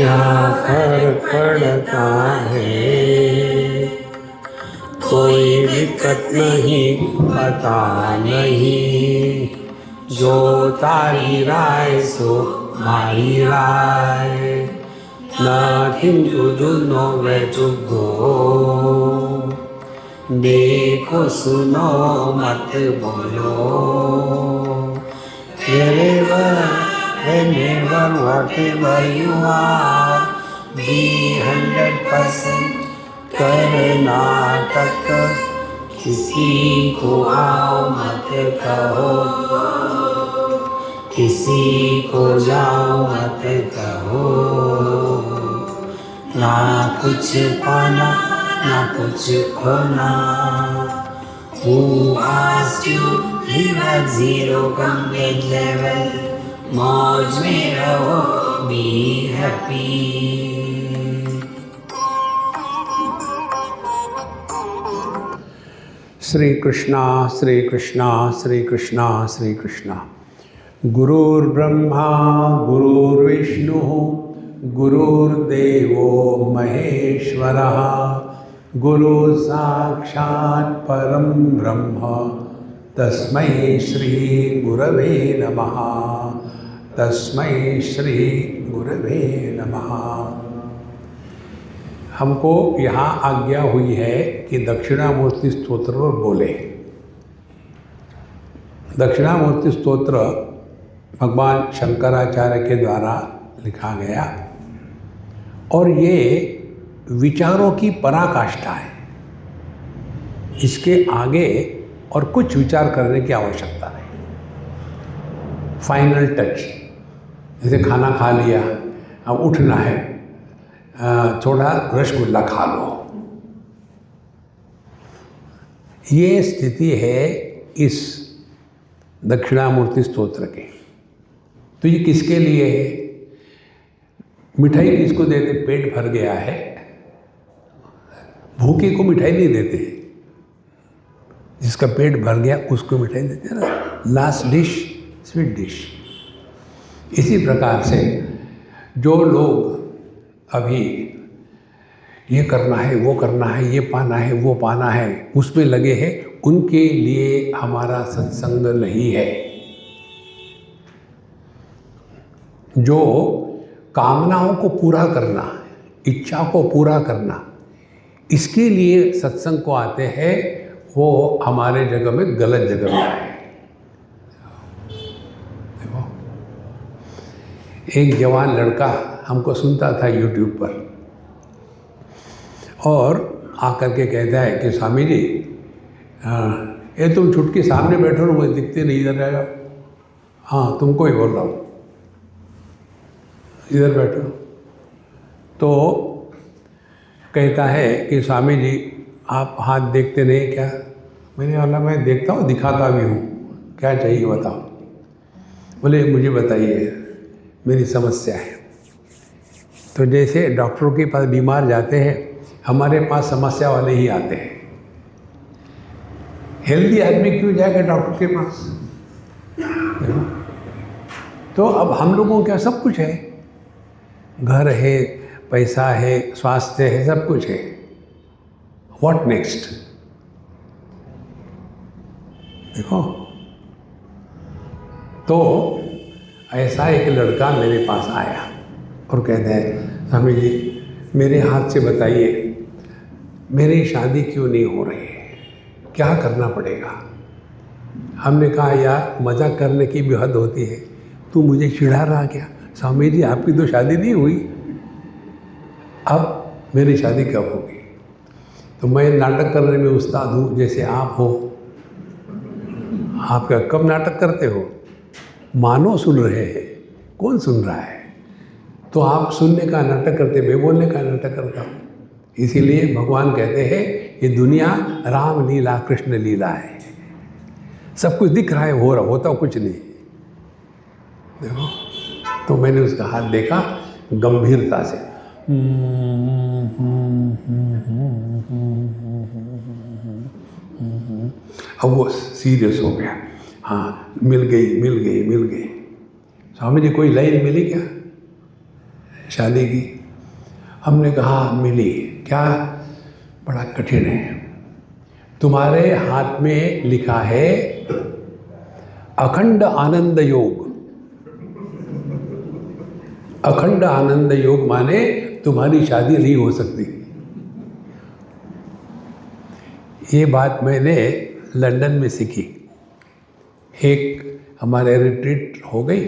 क्या फर्क पड़ता है, कोई दिक्कत नहीं, पता नहीं, जो तारी राय सो मारी राय, nothing to do, nowhere to go, देखो सुनो मत बोलो, wherever, whenever, whatever you are, be 100% Karnataka, किसी को आओ मत कहो, किसी को जाओ मत कहो, ना कुछ पाना ना कुछ खोना, Who asked you live at zero complete level, मौज में रहो, be happy। श्री कृष्णा श्री कृष्णा श्री कृष्णा श्री कृष्णा। गुरुर्ब्रह्मा गुरुर्विष्णु गुरुर्देवो महेश्वरः, गुरु साक्षात् परं ब्रह्म, तस्मै श्री गुरवे नमः, तस्मै श्री गुरवे नमः। हमको यहाँ आज्ञा हुई है कि दक्षिणामूर्ति स्तोत्र पर बोले। दक्षिणामूर्ति स्तोत्र भगवान शंकराचार्य के द्वारा लिखा गया और ये विचारों की पराकाष्ठा है। इसके आगे और कुछ विचार करने की आवश्यकता नहीं। फाइनल टच, जैसे खाना खा लिया, अब उठना है, थोड़ा रसगुल्ला खा लो, ये स्थिति है इस दक्षिणामूर्ति स्तोत्र की। तो ये किसके लिए है? मिठाई किसको देते? पेट भर गया है, भूखे को मिठाई नहीं देते, जिसका पेट भर गया उसको मिठाई देते हैं ना, लास्ट डिश स्वीट डिश। इसी प्रकार से जो लोग अभी ये करना है, वो करना है, ये पाना है, वो पाना है, उसमें लगे हैं, उनके लिए हमारा सत्संग नहीं है। जो कामनाओं को पूरा करना, इच्छा को पूरा करना, इसके लिए सत्संग को आते हैं, वो हमारे जगह में गलत जगह में आए। देखो, एक जवान लड़का हमको सुनता था यूट्यूब पर और आकर के कहता है कि स्वामी जी, ये तुम छुटकी सामने बैठो ना, मुझे दिखते नहीं, इधर रहेगा। हाँ, तुमको ही बोल रहा हूँ, इधर बैठो। तो कहता है कि स्वामी जी आप हाथ देखते नहीं क्या? मैंने बोला मैं देखता हूँ, दिखाता भी हूँ, क्या चाहिए बताओ। बोले मुझे बताइए, मेरी समस्या है। तो जैसे डॉक्टरों के पास बीमार जाते हैं, हमारे पास समस्या वाले ही आते हैं। हेल्दी आदमी क्यों जाएगा डॉक्टर के पास? तो अब हम लोगों को क्या सब कुछ है, घर है, पैसा है, स्वास्थ्य है, सब कुछ है। What next? देखो, तो ऐसा एक लड़का मेरे पास आया और कहता है स्वामी जी मेरे हाथ से बताइए, मेरी शादी क्यों नहीं हो रही है, क्या करना पड़ेगा? हमने कहा यार मजाक करने की भी हद होती है, तू मुझे चिढ़ा रहा क्या? स्वामी जी आपकी तो शादी नहीं हुई, अब मेरी शादी कब होगी? तो मैं नाटक करने में उस्ताद हूँ, जैसे आप हो। आप क्या कब नाटक करते हो? मानो सुन रहे हैं, कौन सुन रहा है? तो आप सुनने का नाटक करते, मैं बोलने का नाटक करता हूँ। इसीलिए भगवान कहते हैं ये दुनिया राम लीला कृष्ण लीला है। सब कुछ दिख रहा है, हो रहा, होता कुछ नहीं। देखो, तो मैंने उसका हाथ देखा गंभीरता से, अब वो सीरियस हो गया। हाँ, मिल गई। स्वामी जी कोई लाइन मिली क्या शादी की? हमने कहा मिली, क्या? बड़ा कठिन है। तुम्हारे हाथ में लिखा है अखंड आनंद योग। अखंड आनंद योग माने तुम्हारी शादी नहीं हो सकती। ये बात मैंने लंदन में सीखी। एक हमारे रिट्रीट हो गई,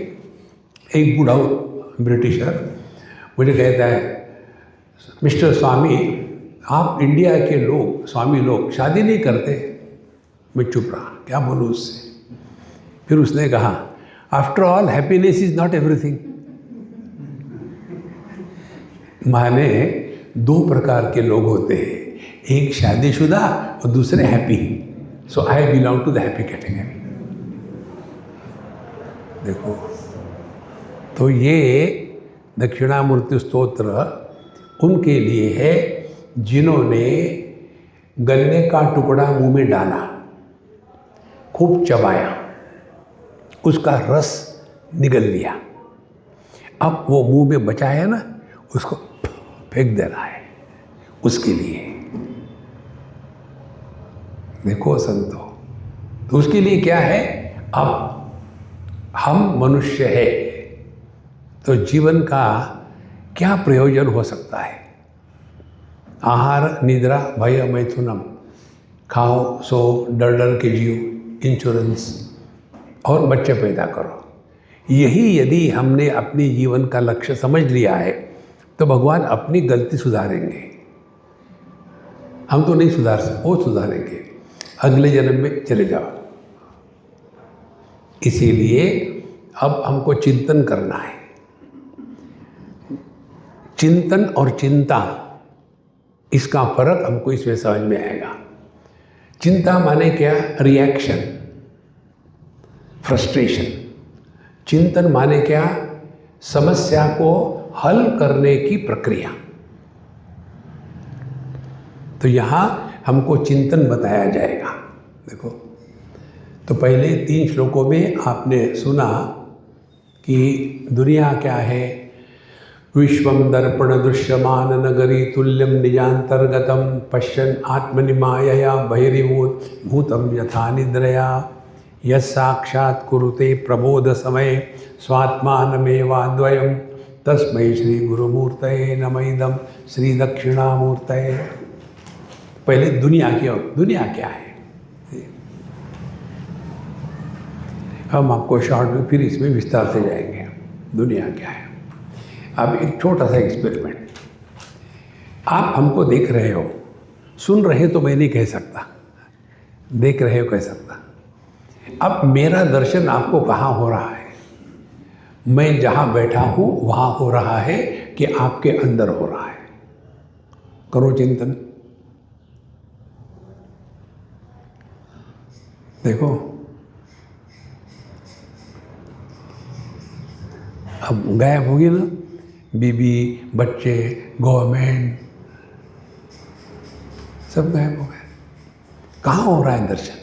एक बूढ़ा ब्रिटिशर मुझे कहता है, मिस्टर स्वामी, आप इंडिया के लोग, स्वामी लोग शादी नहीं करते। मैं चुप रहा, क्या बोलूँ उससे। फिर उसने कहा, after all happiness is not everything. माने दो प्रकार के लोग होते हैं, एक शादीशुदा और दूसरे happy. So I belong to the happy category. देखो, तो ये दक्षिणामूर्ति स्तोत्र उनके लिए है जिन्होंने गन्ने का टुकड़ा मुंह में डाला, खूब चबाया, उसका रस निगल लिया, अब वो मुंह में बचा है ना, उसको फेंक दे रहा है, उसके लिए। देखो संतो, तो उसके लिए क्या है, अब हम मनुष्य है तो जीवन का क्या प्रयोजन हो सकता है? आहार, निद्रा, भय, मैथुनम, खाओ सो डर डर के जियो, इंश्योरेंस, और बच्चे पैदा करो। यही यदि हमने अपने जीवन का लक्ष्य समझ लिया है तो भगवान अपनी गलती सुधारेंगे। हम तो नहीं सुधार सकते, वो सुधारेंगे। अगले जन्म में चले जाओ। इसीलिए अब हमको चिंतन करना है। चिंतन और चिंता, इसका फर्क हमको इसमें समझ में आएगा। चिंता माने क्या? Reaction, frustration. चिंतन माने क्या? समस्या को हल करने की प्रक्रिया। तो यहाँ हमको चिंतन बताया जाएगा। देखो, तो पहले 3 श्लोकों में आपने सुना कि दुनिया क्या है। विश्वम दर्पण दृश्यमान नगरी तुल्यम निजांतर्गतम पश्यन् आत्मनि मायया बहिर्भूत भूतम यथा निद्रया यस्साक्षात् कुरुते प्रबोध समय स्वात्मानमेवाद्वयम् तस्मै श्री गुरुमूर्तये नमः इदं श्री दक्षिणामूर्तये। पहले दुनिया क्या है, हम आपको शॉर्ट में फिर इसमें विस्तार से जाएंगे। दुनिया क्या है। अब एक छोटा सा एक्सपेरिमेंट। आप हमको देख रहे हो, सुन रहे तो मैं नहीं कह सकता, देख रहे हो कह सकता। अब मेरा दर्शन आपको कहाँ हो रहा है? मैं जहाँ बैठा हूँ वहाँ हो रहा है कि आपके अंदर हो रहा है? करो चिंतन। देखो, अब गायब होगी ना, बीबी, बच्चे, गवर्नमेंट, सब गायब हो गए। कहाँ हो रहा है दर्शन?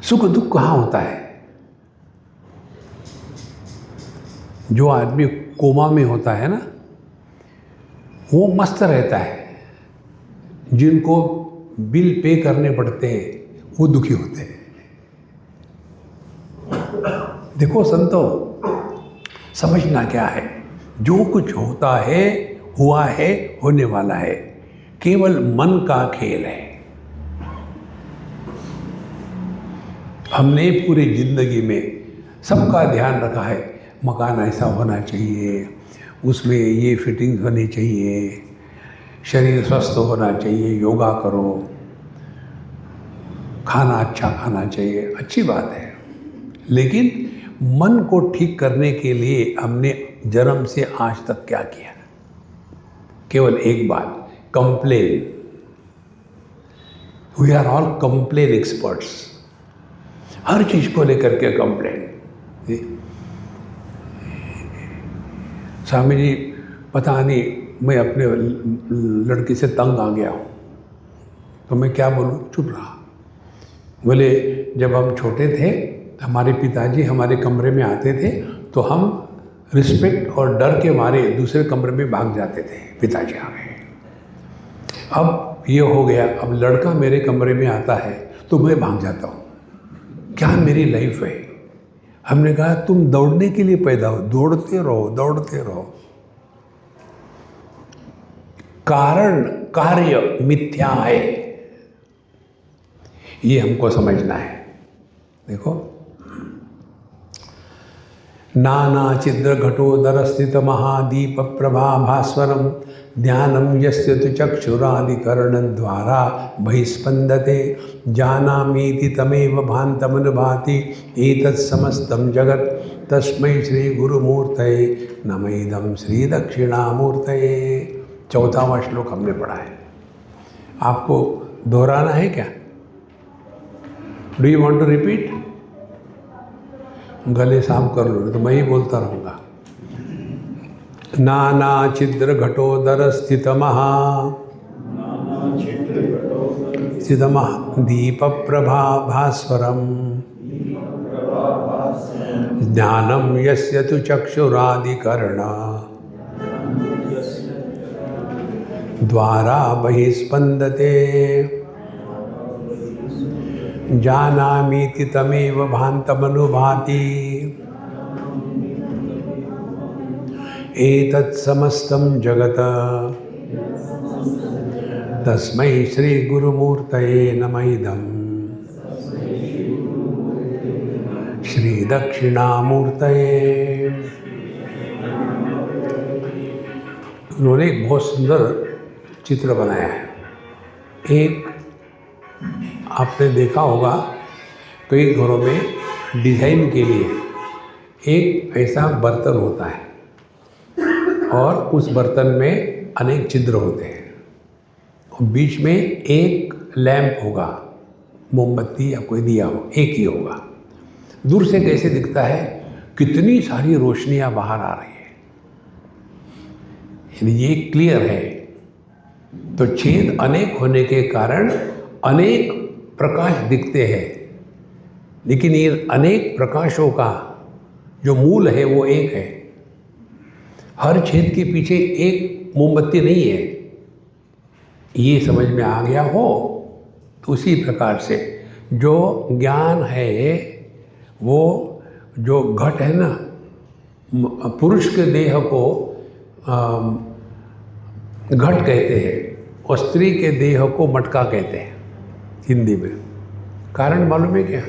सुख दुख कहाँ होता है? जो आदमी कोमा में होता है ना, वो मस्त रहता है। जिनको बिल पे करने पड़ते हैं वो दुखी होते हैं। देखो संतो, समझना क्या है, जो कुछ होता है हुआ है, होने वाला है, केवल मन का खेल है। हमने पूरी जिंदगी में सबका ध्यान रखा है, मकान ऐसा होना चाहिए, उसमें ये फिटिंग्स होनी चाहिए, शरीर स्वस्थ होना चाहिए, योगा करो, खाना अच्छा खाना चाहिए, अच्छी बात है। लेकिन मन को ठीक करने के लिए हमने जन्म से आज तक क्या किया? केवल एक बात, complain. We are all complain experts. हर चीज को लेकर के कंप्लेन। स्वामी जी, पता नहीं मैं अपने लड़की से तंग आ गया हूँ, तो मैं क्या बोलूँ? चुप रहा। बोले, जब हम छोटे थे हमारे पिताजी हमारे कमरे में आते थे तो हम रिस्पेक्ट और डर के मारे दूसरे कमरे में भाग जाते थे, पिताजी आ गए। अब ये हो गया, अब लड़का मेरे कमरे में आता है तो मैं भाग जाता हूँ, क्या मेरी लाइफ है। हमने कहा तुम दौड़ने के लिए पैदा हो, दौड़ते रहो दौड़ते रहो। कारण कार्य मिथ्या है, ये हमको समझना है। देखो, नाना छिद्र घटोदर स्थित महादीप प्रभा भास्वरम ध्यानम यस्य तु चक्षुरादिकरण द्वारा बहिस्पंदते जानामीति तमेव भान्तमनुभाति एतत् समस्तं जगत् तस्मै श्री गुरुमूर्तये नमः श्री दक्षिणामूर्तये। 4वां श्लोक हमने पढ़ा है, आपको दोहराना है क्या? Do you want to repeat? गले साफ कर लो, तो मैं ही बोलता रहूँगा। नाना छिद्र घटोदर स्थित दीप प्रभा भास्वरम ज्ञानम यस्य तु चक्षुरादिकरण द्वारा बहिस्पंदते जानामीति तमेव भान्तमनुभाति एतत् समस्तं जगत् तस्मै श्री गुरुमूर्तये नमः श्री दक्षिणामूर्तये। उन्होंने एक बहुत सुंदर चित्र बनाया है। एक आपने देखा होगा कई घरों में डिज़ाइन के लिए एक ऐसा बर्तन होता है और उस बर्तन में अनेक छिद्र होते हैं और बीच में एक लैंप होगा, मोमबत्ती या कोई दिया हो, एक ही होगा। दूर से कैसे दिखता है? कितनी सारी रोशनियां बाहर आ रही है, यानी ये क्लियर है। तो छेद अनेक होने के कारण अनेक प्रकाश दिखते हैं, लेकिन ये अनेक प्रकाशों का जो मूल है वो एक है। हर छेद के पीछे एक मोमबत्ती नहीं है, ये समझ में आ गया हो तो उसी प्रकार से जो ज्ञान है, वो जो घट है ना, पुरुष के देह को घट कहते हैं और स्त्री के देह को मटका कहते हैं हिंदी में। कारण मालूम है क्या?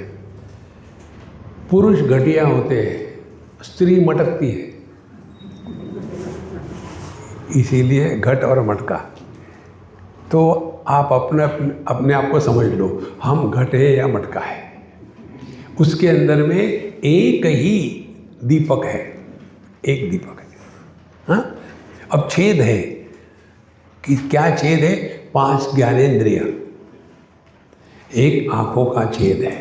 पुरुष घटिया होते हैं, स्त्री मटकती है, इसीलिए घट और मटका। तो आप अपने आप को समझ लो, हम घट है या मटका है। उसके अंदर में एक ही दीपक है, एक दीपक है। हाँ, अब छेद है कि क्या छेद है? 5 ज्ञानेंद्रिय, एक आँखों का छेद है,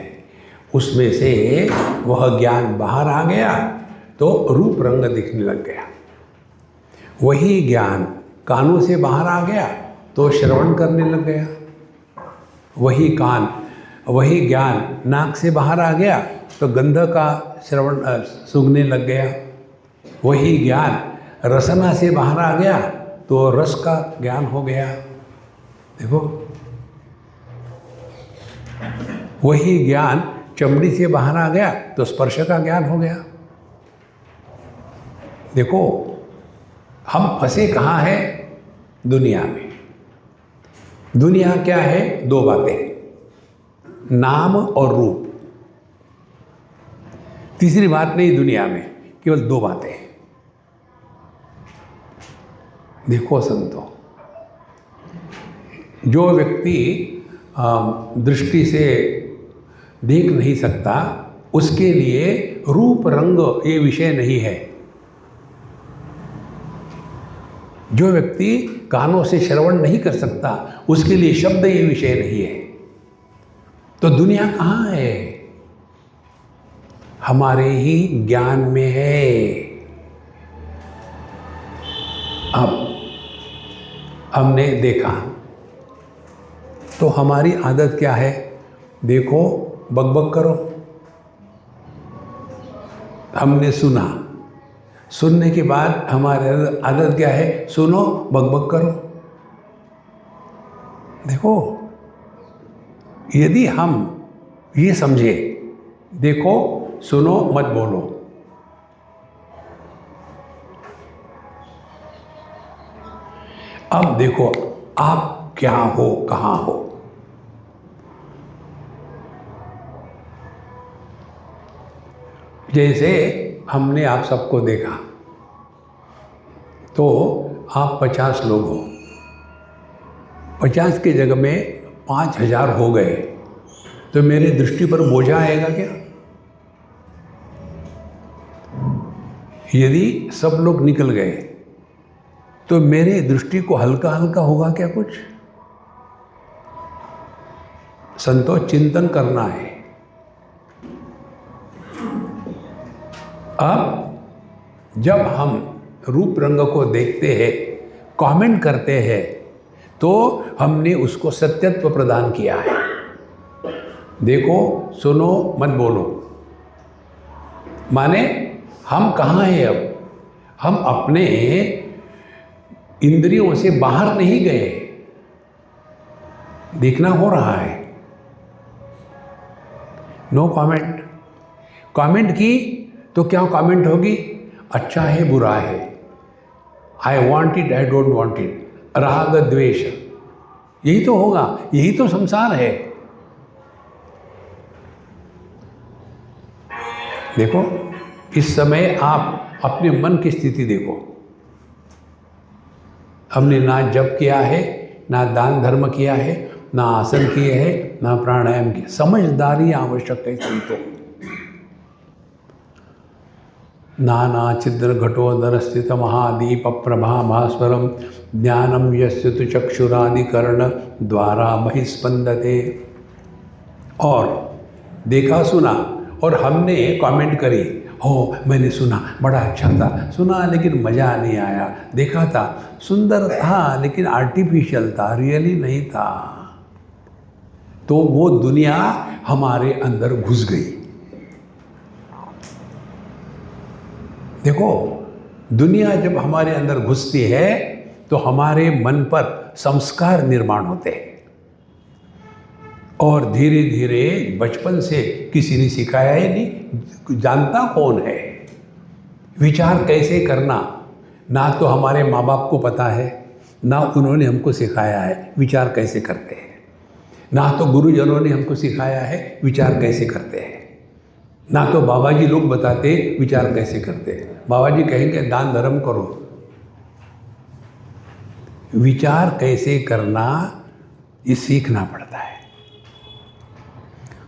उसमें से वह ज्ञान बाहर आ गया तो रूप रंग दिखने लग गया। वही ज्ञान कानों से बाहर आ गया तो श्रवण करने लग गया। वही ज्ञान नाक से बाहर आ गया तो गंध का श्रवण सूंघने लग गया। वही ज्ञान रसना से बाहर आ गया तो रस का ज्ञान हो गया। देखो, वही ज्ञान चमड़ी से बाहर आ गया तो स्पर्श का ज्ञान हो गया। देखो, हम फंसे कहाँ हैं? दुनिया में। दुनिया क्या है? 2 बातें, नाम और रूप। तीसरी बात नहीं दुनिया में, केवल 2 बातें। देखो संतो, जो व्यक्ति दृष्टि से देख नहीं सकता, उसके लिए रूप रंग ये विषय नहीं है। जो व्यक्ति कानों से श्रवण नहीं कर सकता, उसके लिए शब्द ये विषय नहीं है। तो दुनिया कहाँ है? हमारे ही ज्ञान में है। अब हमने देखा तो हमारी आदत क्या है? देखो, बकबक करो। हमने सुना, सुनने के बाद हमारे आदत क्या है? सुनो, बकबक करो। देखो, यदि हम ये समझे, देखो सुनो मत बोलो, अब देखो आप क्या हो, कहाँ हो। जैसे हमने आप सबको देखा तो आप 50 लोग हो, 50 की जगह में 5000 हो गए तो मेरी दृष्टि पर बोझा आएगा क्या? यदि सब लोग निकल गए तो मेरे दृष्टि को हल्का हल्का होगा क्या कुछ? संतोष चिंतन करना है। अब जब हम रूप रंग को देखते हैं, कमेंट करते हैं, तो हमने उसको सत्यत्व प्रदान किया है। देखो सुनो मत बोलो, माने हम कहाँ हैं अब? हम अपने इंद्रियों से बाहर नहीं गए, देखना हो रहा है। No comment. कमेंट की तो क्या कमेंट होगी? अच्छा है, बुरा है, I want it, I don't want it, राग द्वेष, यही तो होगा, यही तो संसार है। देखो इस समय आप अपने मन की स्थिति देखो। हमने ना जप किया है, ना दान धर्म किया है, ना आसन किए हैं, ना प्राणायाम किया। समझदारी आवश्यक है संतों। नाना छिद्र घटोदर स्थित महादीप प्रभा भास्वरम ज्ञानम यस्य तु चक्षुरादिकर्ण द्वारा बहिस्पंदते। और देखा सुना और हमने कमेंट करी, हो मैंने सुना बड़ा अच्छा था, सुना लेकिन मज़ा नहीं आया, देखा था सुंदर था लेकिन आर्टिफिशियल था, रियली नहीं था, तो वो दुनिया हमारे अंदर घुस गई। देखो दुनिया जब हमारे अंदर घुसती है तो हमारे मन पर संस्कार निर्माण होते हैं, और धीरे धीरे बचपन से किसी ने सिखाया ही नहीं, जानता कौन है विचार कैसे करना? ना तो हमारे माँ बाप को पता है, ना उन्होंने हमको सिखाया है विचार कैसे करते हैं, ना तो गुरुजनों ने हमको सिखाया है विचार कैसे करते हैं, ना तो बाबा जी लोग बताते विचार कैसे करते हैं। बाबा जी कहेंगे दान धर्म करो, विचार कैसे करना ये सीखना पड़ता है।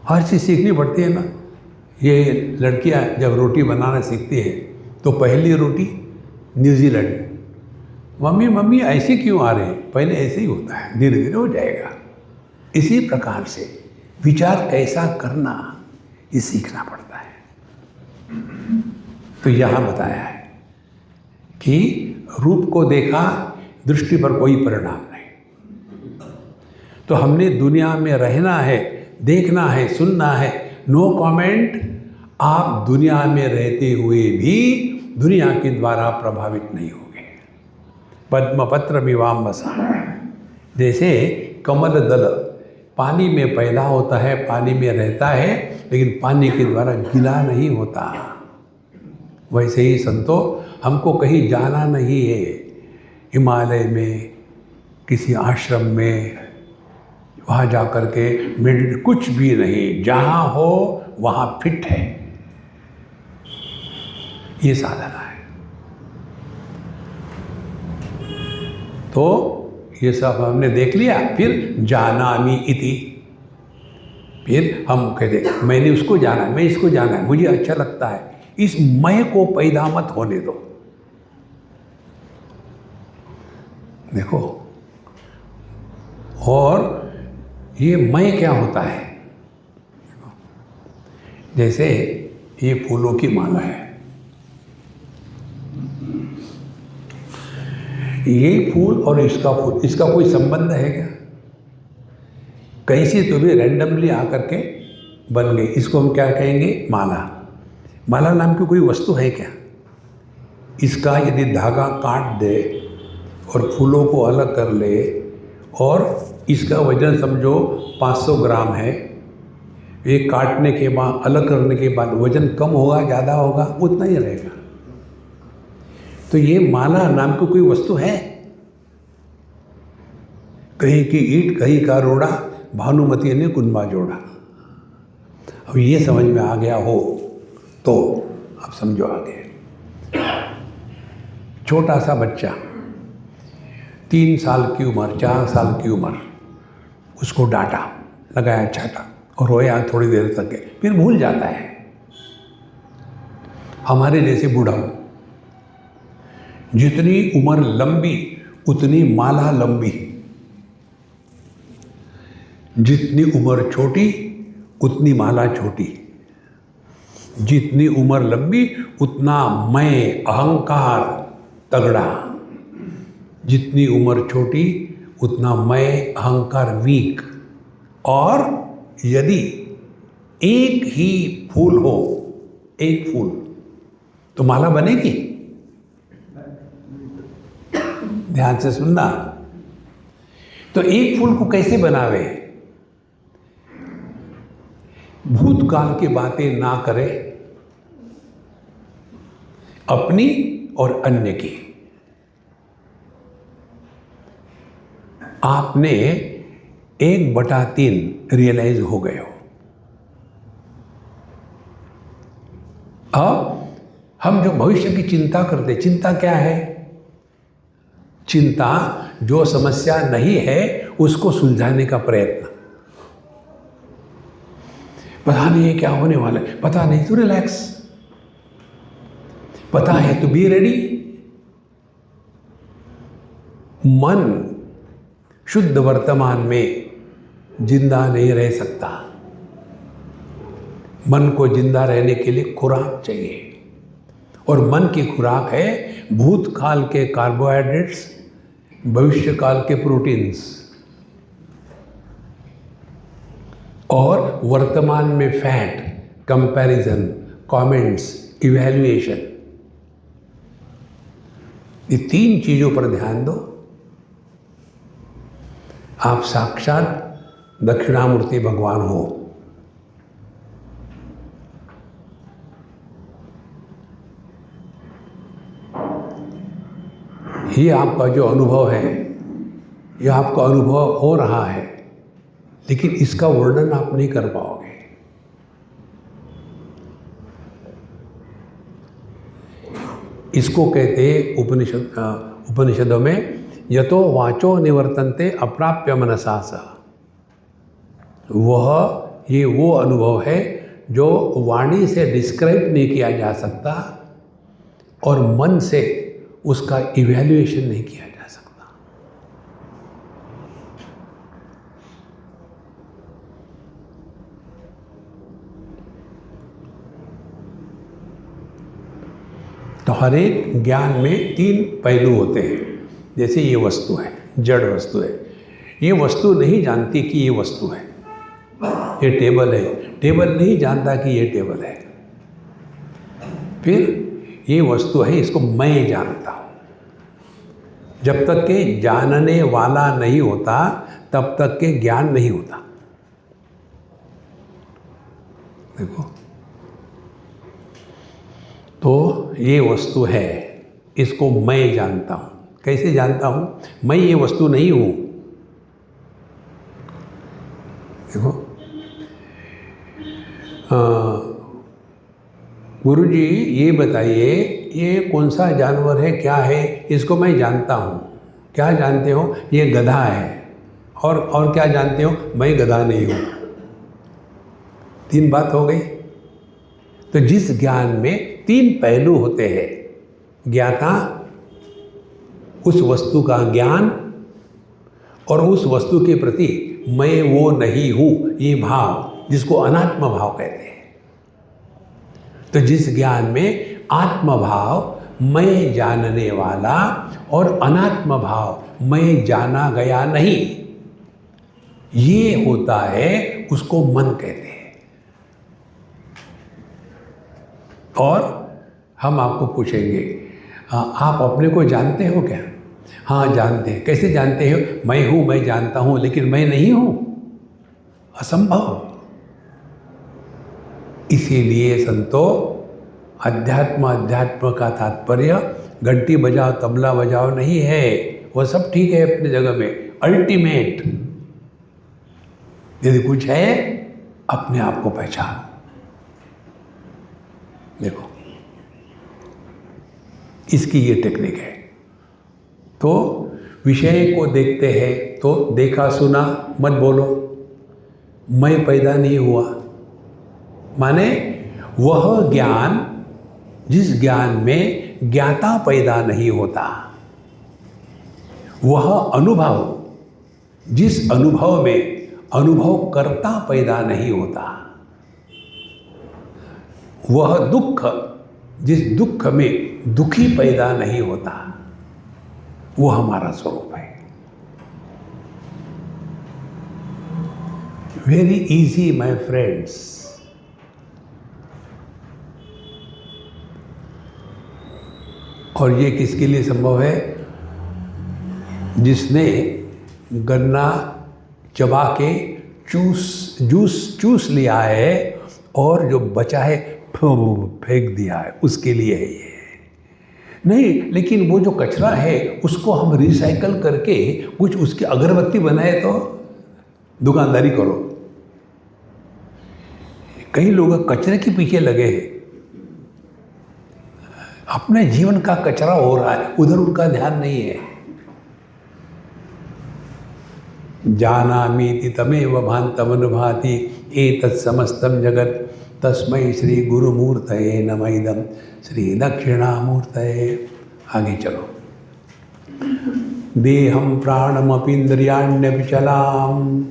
हर चीज़ सीखनी पड़ती है ना। ये लड़कियां जब रोटी बनाना सीखती है तो पहली रोटी न्यूजीलैंड, मम्मी मम्मी ऐसे क्यों आ रहे हैं? पहले ऐसे ही होता है, धीरे धीरे हो जाएगा। इसी प्रकार से विचार कैसा करना ये सीखना पड़ता है। तो यहाँ बताया है कि रूप को देखा, दृष्टि पर कोई परिणाम नहीं। तो हमने दुनिया में रहना है, देखना है, सुनना है, नो कमेंट। आप दुनिया में रहते हुए भी दुनिया के द्वारा प्रभावित नहीं होंगे। पद्मपत्र विवाम्बसा, जैसे कमल दल पानी में पैदा होता है, पानी में रहता है, लेकिन पानी के द्वारा गीला नहीं होता। वैसे ही संतो हमको कहीं जाना नहीं है, हिमालय में किसी आश्रम में वहाँ जा कर के मेडिटेट, कुछ भी नहीं, जहाँ हो वहाँ फिट है, ये साधना है। तो ये सब हमने देख लिया। फिर जानामि इति, फिर हम कहते मैंने उसको जाना, मैं इसको जाना है, मुझे अच्छा लगता है, इस मैं को पैदा मत होने दो। देखो, और ये मैं क्या होता है? जैसे ये फूलों की माला है, ये फूल और इसका फूल, इसका कोई संबंध है क्या? कैसी तो भी रैंडमली आकर के बन गई, इसको हम क्या कहेंगे? माला। माला नाम की कोई वस्तु है क्या? इसका यदि धागा काट दे और फूलों को अलग कर ले और इसका वजन समझो 500 ग्राम है, ये काटने के बाद अलग करने के बाद वजन कम होगा ज़्यादा होगा? उतना ही रहेगा। तो ये माला नाम की कोई वस्तु है? कहीं की ईंट कहीं का रोड़ा, भानुमति ने कुंबा जोड़ा। अब ये समझ में आ गया हो तो आप समझो आगे। छोटा सा बच्चा 3 साल की उम्र, 4 साल की उम्र, उसको डांटा, लगाया चाटा और रोया थोड़ी देर तक के, फिर भूल जाता है। हमारे जैसे बूढ़ा, जितनी उम्र लंबी उतनी माला लंबी, जितनी उम्र छोटी उतनी माला छोटी, जितनी उम्र लंबी उतना मैं अहंकार तगड़ा, जितनी उम्र छोटी उतना मैं अहंकार वीक। और यदि एक ही फूल हो, एक फूल, तो माला बनेगी? ध्यान से सुनना। तो एक फूल को कैसे बनावे? भूतकाल की बातें ना करे, अपनी और अन्य की। आपने 1/3 रियलाइज हो गए हो। अब हम जो भविष्य की चिंता करते, चिंता क्या है? चिंता जो समस्या नहीं है उसको सुलझाने का प्रयत्न। पता नहीं है क्या होने वाला है, पता नहीं तो रिलैक्स, पता है तो बी रेडी। मन शुद्ध वर्तमान में जिंदा नहीं रह सकता। मन को जिंदा रहने के लिए खुराक चाहिए, और मन की खुराक है भूतकाल के कार्बोहाइड्रेट्स, भविष्यकाल के प्रोटीन्स, और वर्तमान में फैट, कंपैरिजन, कमेंट्स, इवैल्यूएशन। ये 3 चीजों पर ध्यान दो, आप साक्षात दक्षिणामूर्ति भगवान हो। ये आपका जो अनुभव है, ये आपका अनुभव हो रहा है, लेकिन इसका वर्णन आप नहीं कर पाओगे। इसको कहते हैं उपनिषदों में यतो वाचो निवर्तन्ते अप्राप्य मनसा सा। ये वो अनुभव है जो वाणी से डिस्क्राइब नहीं किया जा सकता और मन से उसका इवैल्यूएशन नहीं किया जा सकता। तो हर एक ज्ञान में 3 पहलू होते हैं। जैसे ये वस्तु है, जड़ वस्तु है, ये वस्तु नहीं जानती कि ये वस्तु है। ये टेबल है, टेबल नहीं जानता कि ये टेबल है। फिर ये वस्तु है, इसको मैं जानता हूँ। जब तक के जानने वाला नहीं होता तब तक के ज्ञान नहीं होता। देखो, तो ये वस्तु है, इसको मैं जानता हूँ। कैसे जानता हूँ? मैं ये वस्तु नहीं हूँ। देखो, गुरुजी ये बताइए, ये कौन सा जानवर है, क्या है? इसको मैं जानता हूँ। क्या जानते हो? ये गधा है। और क्या जानते हो? मैं गधा नहीं हूँ। 3 बात हो गई। तो जिस ज्ञान में 3 पहलू होते हैं, ज्ञाता, उस वस्तु का ज्ञान, और उस वस्तु के प्रति मैं वो नहीं हूँ, ये भाव, जिसको अनात्म भाव कहते हैं। तो जिस ज्ञान में आत्म भाव, मैं जानने वाला, और अनात्म भाव, मैं जाना गया नहीं, ये होता है, उसको मन कहते हैं। और हम आपको पूछेंगे, हाँ, आप अपने को जानते हो क्या? हाँ जानते हैं। कैसे जानते हो? मैं हूँ, मैं जानता हूँ, लेकिन मैं नहीं हूँ, असंभव। इसीलिए संतो अध्यात्म का तात्पर्य घंटी बजाओ तबला बजाओ नहीं है। वो सब ठीक है अपनी जगह में, अल्टीमेट यदि कुछ है अपने आप को पहचान। देखो इसकी ये टेक्निक है। तो विषय को देखते हैं तो देखा सुना मत बोलो, मैं पैदा नहीं हुआ। माने वह ज्ञान जिस ज्ञान में ज्ञाता पैदा नहीं होता, वह अनुभव जिस अनुभव में अनुभव करता पैदा नहीं होता, वह दुख जिस दुख में दुखी पैदा नहीं होता, वो हमारा स्वरूप है। Very easy my friends. और ये किसके लिए संभव है? जिसने गन्ना चबा के जूस चूस लिया है और जो बचा है फेंक दिया है, उसके लिए है ये। नहीं, लेकिन वो जो कचरा है उसको हम रिसाइकल करके कुछ उसकी अगरबत्ती बनाए तो दुकानदारी करो। कई लोग कचरे के पीछे लगे हैं, अपने जीवन का कचरा हो रहा है, उधर उनका ध्यान नहीं है। जानामीति तमेव भान्तमनुभाति एतत् समस्तं जगत् तस्मै श्री गुरुमूर्तये नमः इदं श्री दक्षिणामूर्तये। आगे चलो। देहं प्राणमपीन्द्रियाण्यविचलाम्।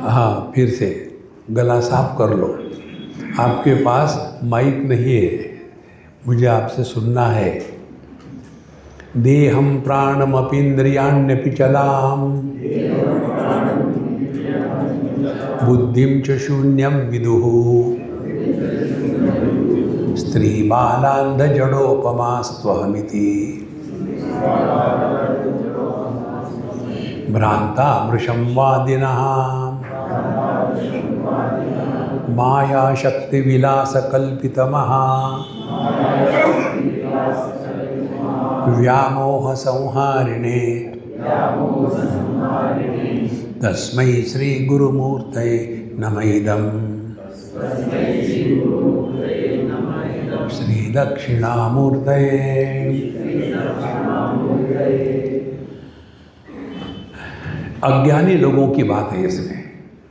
हाँ, फिर से गला साफ कर लो। आपके पास माइक नहीं है, मुझे आपसे सुनना है। देहं प्राणमपीन्द्रियाण्यविचलाम् बुद्धिं च शून्यं विदुः स्त्रीबालान्धजडोपमास्त्वहमिति भ्रान्तामृषं वादिनः मायाशक्तिविलासकल्पितमः व्यामोहसंहारिणे तस्मै श्री गुरुमूर्तये नमः इदं श्री दक्षिणामूर्तये। अज्ञानी लोगों की बात है इसमें।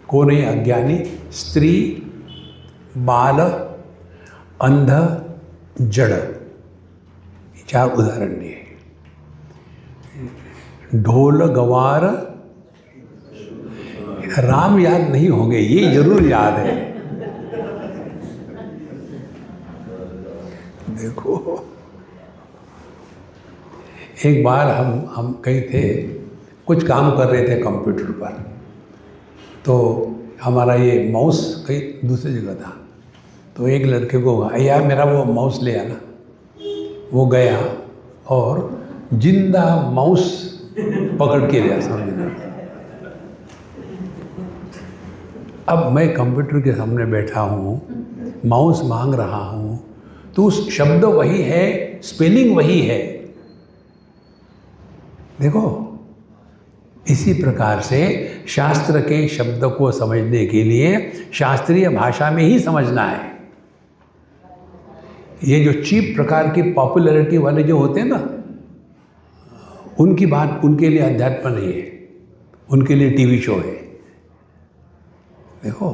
कौन है अज्ञानी? स्त्री, बाल, अंध, जड़। चार उदाहरण दिए। ढोल गवार राम याद नहीं होंगे, ये जरूर याद है। देखो एक बार हम कहीं थे, कुछ काम कर रहे थे कंप्यूटर पर, तो हमारा ये माउस कहीं दूसरी जगह था। तो एक लड़के को कहा, यार मेरा वो माउस ले आना। वो गया और जिंदा माउस पकड़ के लिया सामने। अब मैं कंप्यूटर के सामने बैठा हूँ, माउस मांग रहा हूँ, तो उस शब्द वही है, स्पेलिंग वही है। देखो इसी प्रकार से शास्त्र के शब्द को समझने के लिए शास्त्रीय भाषा में ही समझना है। ये जो चीप प्रकार की पॉपुलैरिटी वाले जो होते हैं ना, उनकी बात, उनके लिए अध्यात्म नहीं है, उनके लिए टीवी शो है। देखो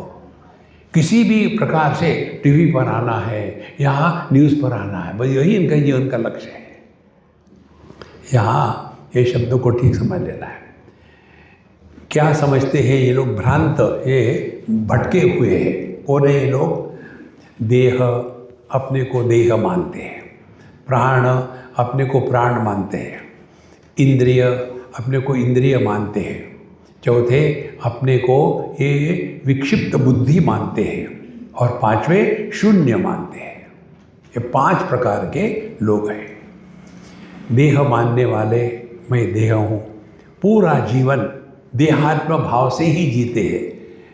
किसी भी प्रकार से टीवी पर आना है, यहाँ न्यूज़ पर आना है, बस यही इनका जीवन का लक्ष्य है। यहाँ ये शब्दों को ठीक समझ लेना है। क्या समझते हैं ये लोग? भ्रांत, ये भटके हुए हैं। कौन है ये लोग? देह अपने को देह मानते हैं, प्राण अपने को प्राण मानते हैं, इंद्रिय अपने को इंद्रिय मानते हैं, चौथे अपने को ये विक्षिप्त बुद्धि मानते हैं, और पांचवें शून्य मानते हैं। ये 5 प्रकार के लोग हैं। देह मानने वाले, मैं देह हूँ, पूरा जीवन देहात्म भाव से ही जीते हैं,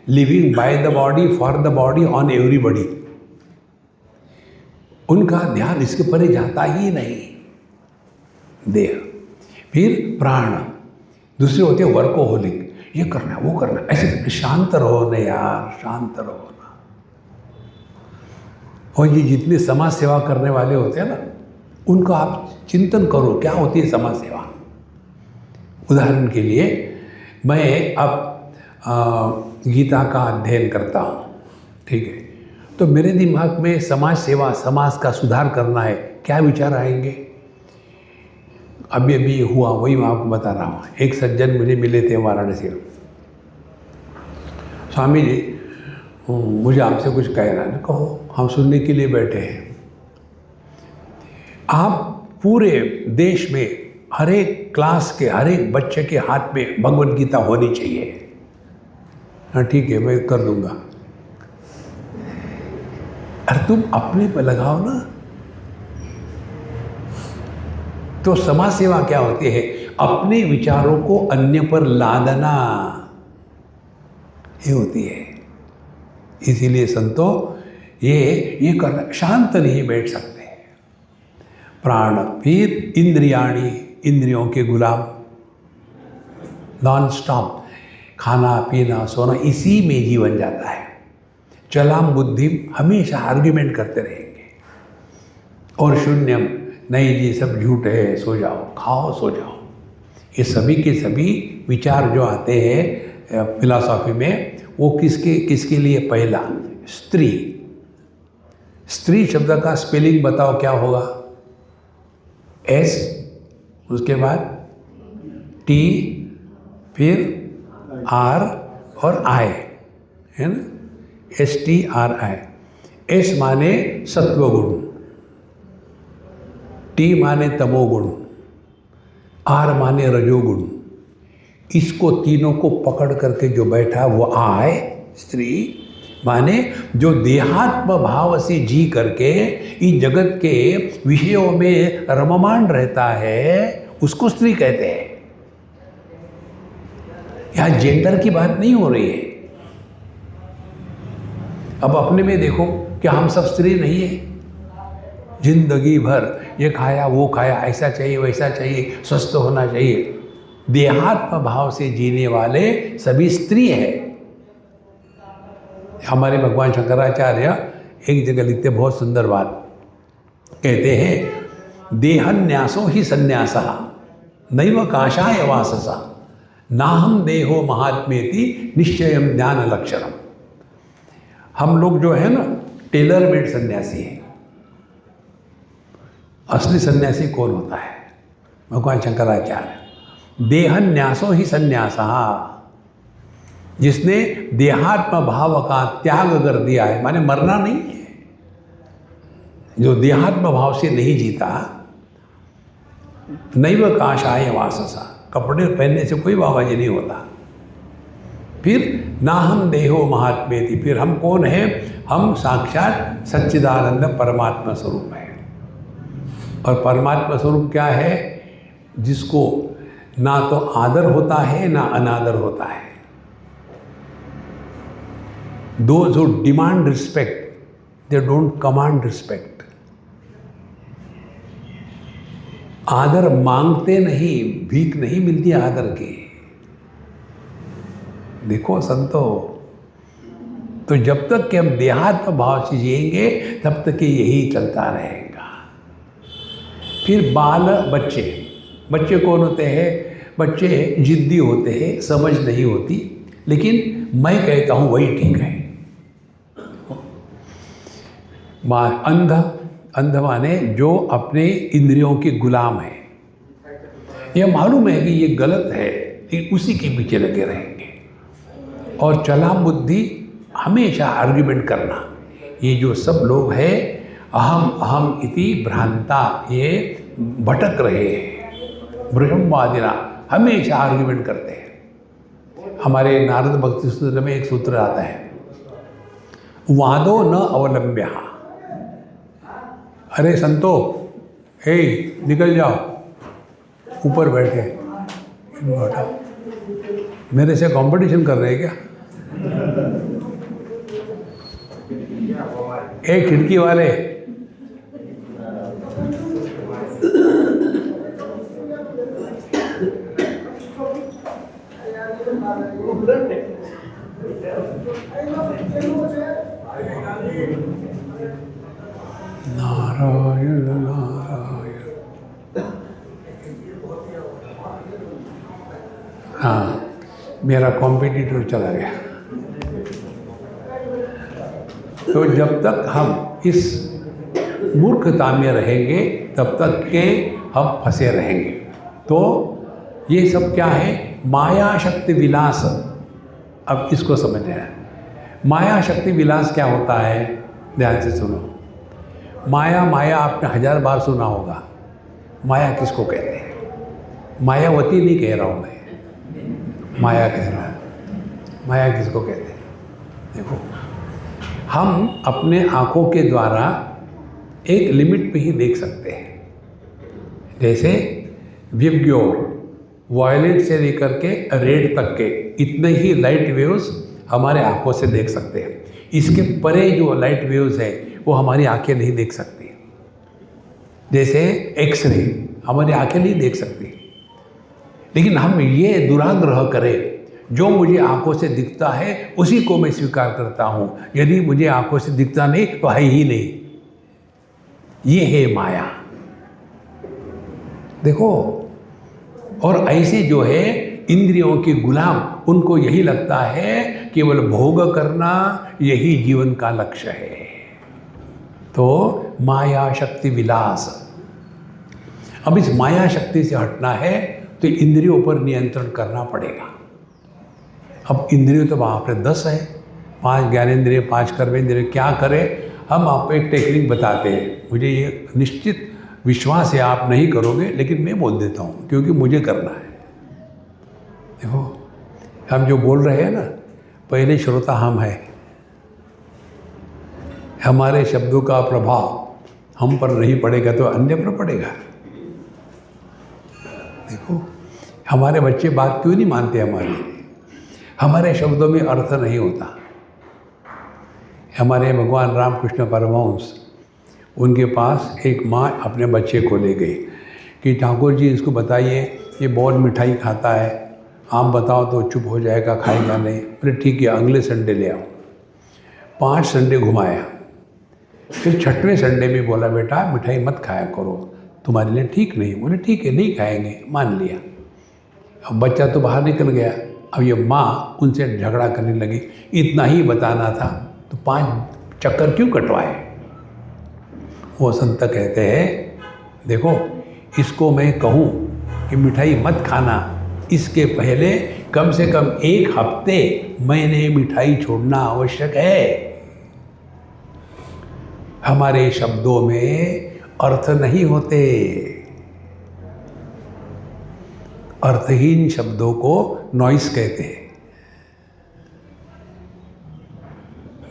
living by the body for the body on everybody. उनका ध्यान इसके परे जाता ही नहीं। देह, फिर प्राण, दूसरे होते हैं वर्कोहोलिक, ये करना वो करना, ऐसे शांत रहो ना यार, शांत रहो ना। और ये जितने समाज सेवा करने वाले होते हैं ना, उनका आप चिंतन करो क्या होती है समाज सेवा। उदाहरण के लिए मैं अब गीता का अध्ययन करता हूँ, ठीक है, तो मेरे दिमाग में समाज सेवा, समाज का सुधार करना है, क्या विचार आएंगे। अभी अभी हुआ, वही मैं आपको बता रहा हूँ। एक सज्जन मुझे मिले थे वाराणसी में। स्वामी जी, मुझे आपसे कुछ कहना है। कहो, हम सुनने के लिए बैठे हैं। आप पूरे देश में हर एक क्लास के हर एक बच्चे के हाथ में भगवद गीता होनी चाहिए। हाँ ठीक है, मैं कर दूंगा। अरे तुम अपने पे लगाओ ना। तो समाज सेवा क्या होती है? अपने विचारों को अन्य पर लादना, ये होती है। इसीलिए संतो ये करना, शांत नहीं बैठ सकते। प्राण, फिर इंद्रियाणी, इंद्रियों के गुलाम, नॉन स्टॉप खाना पीना सोना, इसी में जीवन जाता है। चलाम बुद्धि, हमेशा आर्ग्यूमेंट करते रहेंगे। और शून्यम, नहीं जी सब झूठ है, सो जाओ, खाओ सो जाओ। ये सभी के सभी विचार जो आते हैं फिलॉसफी में, वो किसके लिए? पहला स्त्री। स्त्री शब्द का स्पेलिंग बताओ क्या होगा? एस, उसके बाद टी, फिर आर और आई, है ना? STRI। एस माने सत्वगुण, टी माने तमोगुण, आर माने रजोगुण। इसको तीनों को पकड़ करके जो बैठा वो आय, स्त्री माने जो देहात्म भाव से जी करके इस जगत के विषयों में रममाण रहता है, उसको स्त्री कहते हैं। यहाँ जेंडर की बात नहीं हो रही है। अब अपने में देखो, क्या हम सब स्त्री नहीं है? जिंदगी भर ये खाया वो खाया, ऐसा चाहिए वैसा चाहिए, स्वस्थ होना चाहिए। देहात्म भाव से जीने वाले सभी स्त्री है। हमारे भगवान शंकराचार्य एक जगह लिखते, बहुत सुंदर बात कहते हैं, देहन्यासो ही संन्यासः नैव काषाय वाससा नाहम देहो महात्मेति निश्चयम ज्ञान लक्षणम। हम लोग जो है ना, टेलर मेड सन्यासी है। असली सन्यासी कौन होता है? भगवान शंकराचार्य, देहन्यासो ही संन्यासः, जिसने देहात्म भाव का त्याग कर दिया है, माने मरना नहीं है। जो देहात्म भाव से नहीं जीता, नैव काषाय वाससा, कपड़े पहनने से कोई बाबाजी नहीं होता। फिर ना हम देहो महात्मेति, फिर हम कौन है? हम साक्षात सच्चिदानंद परमात्मा स्वरूप है। और परमात्मा स्वरूप क्या है? जिसको ना तो आदर होता है ना अनादर होता है। Those who demand respect, they don't command respect. आदर मांगते नहीं, भीख नहीं मिलती आदर की। देखो संतो, तो जब तक कि हम देहात्म भाव से जिएंगे तब तक कि यही चलता रहेगा। फिर बाल, बच्चे कौन होते हैं? बच्चे जिद्दी होते हैं, समझ नहीं होती, लेकिन मैं कहता हूँ वही ठीक है। अंध माने जो अपने इंद्रियों के गुलाम है। यह मालूम है कि ये गलत है, लेकिन उसी के पीछे लगे रहेंगे। और चलाम बुद्धि, हमेशा आर्ग्यूमेंट करना। ये जो सब लोग हैं, अहम इति भ्रांता, ये भटक रहे हैं। ब्रह्मवादिना हमेशा आर्ग्यूमेंट करते हैं। हमारे नारद भक्ति सूत्र में एक सूत्र आता है, वादो न अवलंब्य। अरे संतो, हे निकल जाओ, ऊपर बैठे, इनको हटाओ। मेरे से कंपटीशन कर रहे हैं क्या? एक खिड़की वाले, नारायण नारायण। हाँ, मेरा कॉम्पिटिटर चला गया। तो जब तक हम इस मूर्खता में रहेंगे तब तक के हम फंसे रहेंगे। तो ये सब क्या है? माया शक्ति विलास। अब इसको समझना है, माया शक्ति विलास क्या होता है? ध्यान से सुनो। माया माया आपने 1000 बार सुना होगा। माया किसको कहते हैं? मायावती नहीं कह रहा हूँ मैं, माया कह रहा हूँ। माया किसको कहते हैं? देखो, हम अपने आँखों के द्वारा एक लिमिट पे ही देख सकते हैं। जैसे विबग्योर, वायलेट से लेकर के रेड तक के इतने ही लाइट वेव्स हमारे आँखों से देख सकते हैं। इसके परे जो लाइट वेव्स है वो हमारी आंखें नहीं देख सकती। जैसे एक्सरे हमारी आंखें नहीं देख सकती। लेकिन हम ये दुराग्रह करें, जो मुझे आंखों से दिखता है उसी को मैं स्वीकार करता हूँ, यदि मुझे आंखों से दिखता नहीं तो है ही नहीं। ये है माया। देखो, और ऐसे जो है इंद्रियों के गुलाम, उनको यही लगता है केवल भोग करना यही जीवन का लक्ष्य है। तो माया शक्ति विलास। अब इस माया शक्ति से हटना है तो इंद्रियों पर नियंत्रण करना पड़ेगा। अब इंद्रियों तो वहाँ पर 10 है, 5 ज्ञानेंद्रिय, 5 कर्मेंद्रिय। क्या करें? हम आपको एक टेक्निक बताते हैं। मुझे ये निश्चित विश्वास है आप नहीं करोगे, लेकिन मैं बोल देता हूँ क्योंकि मुझे करना है। देखो, हम जो बोल रहे हैं ना, पहले श्रोता हम हैं। हमारे शब्दों का प्रभाव हम पर नहीं पड़ेगा तो अन्य पर पड़ेगा। देखो, हमारे बच्चे बात क्यों नहीं मानते हमारे शब्दों में अर्थ नहीं होता। हमारे भगवान रामकृष्ण परमहंस, उनके पास एक माँ अपने बच्चे को ले गई कि ठाकुर जी इसको बताइए, ये बहुत मिठाई खाता है, आप बताओ तो चुप हो जाएगा, खाएगा नहीं। बोले ठीक है, अगले संडे ले आओ। 5 संडे घुमाया, फिर 6वें संडे में बोला बेटा मिठाई मत खाया करो, तुम्हारे लिए ठीक नहीं। बोले ठीक है, नहीं खाएंगे, मान लिया। अब बच्चा तो बाहर निकल गया। अब ये माँ उनसे झगड़ा करने लगी, इतना ही बताना था तो 5 चक्कर क्यों कटवाए? वो संत कहते हैं देखो, इसको मैं कहूँ कि मिठाई मत खाना, इसके पहले कम से कम 1 हफ्ते मैंने मिठाई छोड़ना आवश्यक है। हमारे शब्दों में अर्थ नहीं होते। अर्थहीन शब्दों को नॉइस कहते हैं।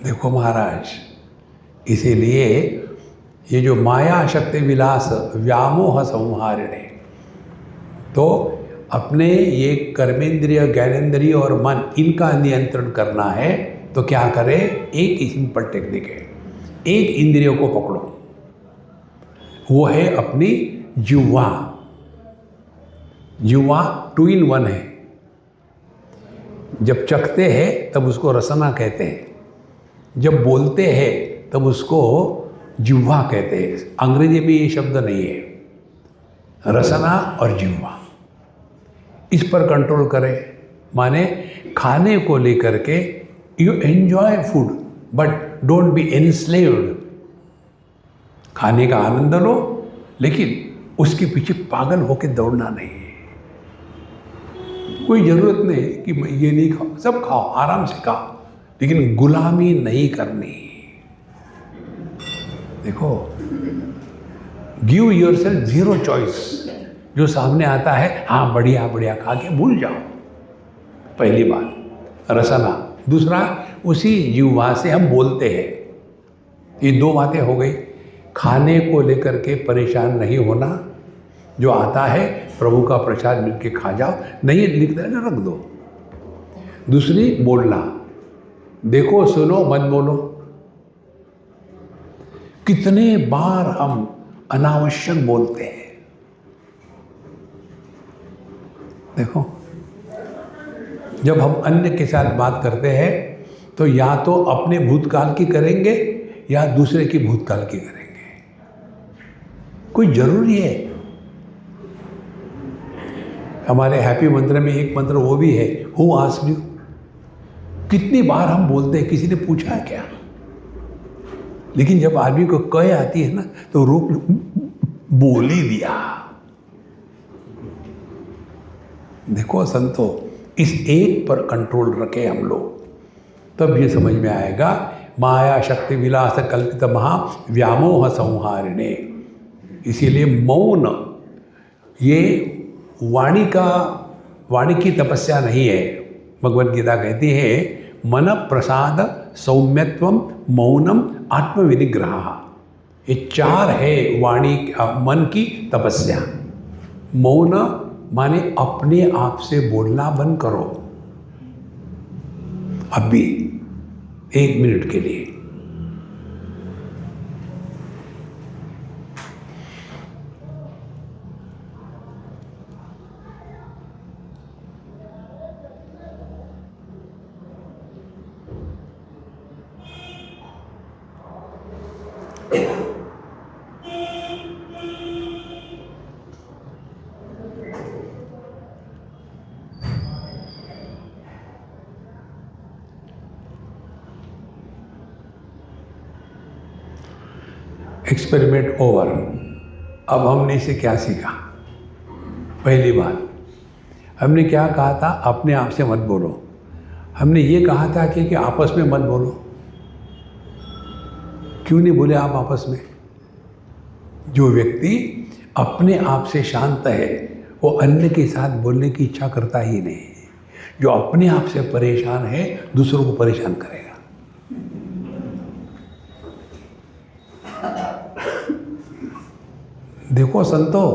देखो महाराज, इसीलिए ये जो माया शक्ति विलास व्यामोह संहारिणे, तो अपने ये कर्मेंद्रिय, ज्ञानेंद्रिय और मन, इनका नियंत्रण करना है तो क्या करें? एक ही सिंपल टेक्निक है। एक इंद्रियों को पकड़ो, वो है अपनी जिह्वा। जिह्वा 2 in 1 है। जब चखते हैं तब उसको रसना कहते हैं, जब बोलते हैं तब उसको जिह्वा कहते हैं। अंग्रेजी में ये शब्द नहीं है, रसना और जिह्वा। इस पर कंट्रोल करें, माने खाने को लेकर के you enjoy food but don't be enslaved. खाने का आनंद लो, लेकिन उसके पीछे पागल होकर दौड़ना नहीं है। कोई ज़रूरत नहीं कि मैं ये नहीं खाऊं, सब खाओ, आराम से खाओ, लेकिन गुलामी नहीं करनी। देखो, गिव योरसेल्फ 0 चॉइस। जो सामने आता है, हाँ बढ़िया बढ़िया खा के भूल जाओ। पहली बात रसना। दूसरा, उसी जिह्वा से हम बोलते हैं। ये 2 बातें हो गई। खाने को लेकर के परेशान नहीं होना, जो आता है प्रभु का प्रसाद मिल के खा जाओ, नहीं लिखता है रख दो। दूसरी, बोलना, देखो सुनो मत बोलो। कितने बार हम अनावश्यक बोलते हैं। देखो, जब हम अन्य के साथ बात करते हैं तो या तो अपने भूतकाल की करेंगे या दूसरे की भूतकाल की करेंगे। कोई जरूरी है? हमारे हैप्पी मंत्र में एक मंत्र वो भी है, हु आस्क्ड यू। कितनी बार हम बोलते हैं, किसी ने पूछा है क्या? लेकिन जब आदमी को कह आती है ना तो रोक बोल ही दिया। देखो संतो, इस एक पर कंट्रोल रखे हम लोग, तब ये समझ में आएगा माया शक्ति विलास कल्पित महा व्यामोह संहारिणे। इसीलिए मौन ये वाणी की तपस्या नहीं है। भगवद गीता कहती है मन प्रसाद सौम्यत्वम मौनम आत्मविनिग्रह। ये चार है वाणी मन की तपस्या। मौन माने अपने आप से बोलना बंद करो, अभी 1 मिनट के लिए। Experiment over. अब हमने इसे क्या सीखा? पहली बात, हमने क्या कहा था? अपने आप से मत बोलो। हमने ये कहा था कि आपस में मत बोलो। क्यों नहीं बोले आप आपस में? जो व्यक्ति अपने आप से शांत है वो अन्य के साथ बोलने की इच्छा करता ही नहीं। जो अपने आप से परेशान है दूसरों को परेशान करेगा। देखो संतो,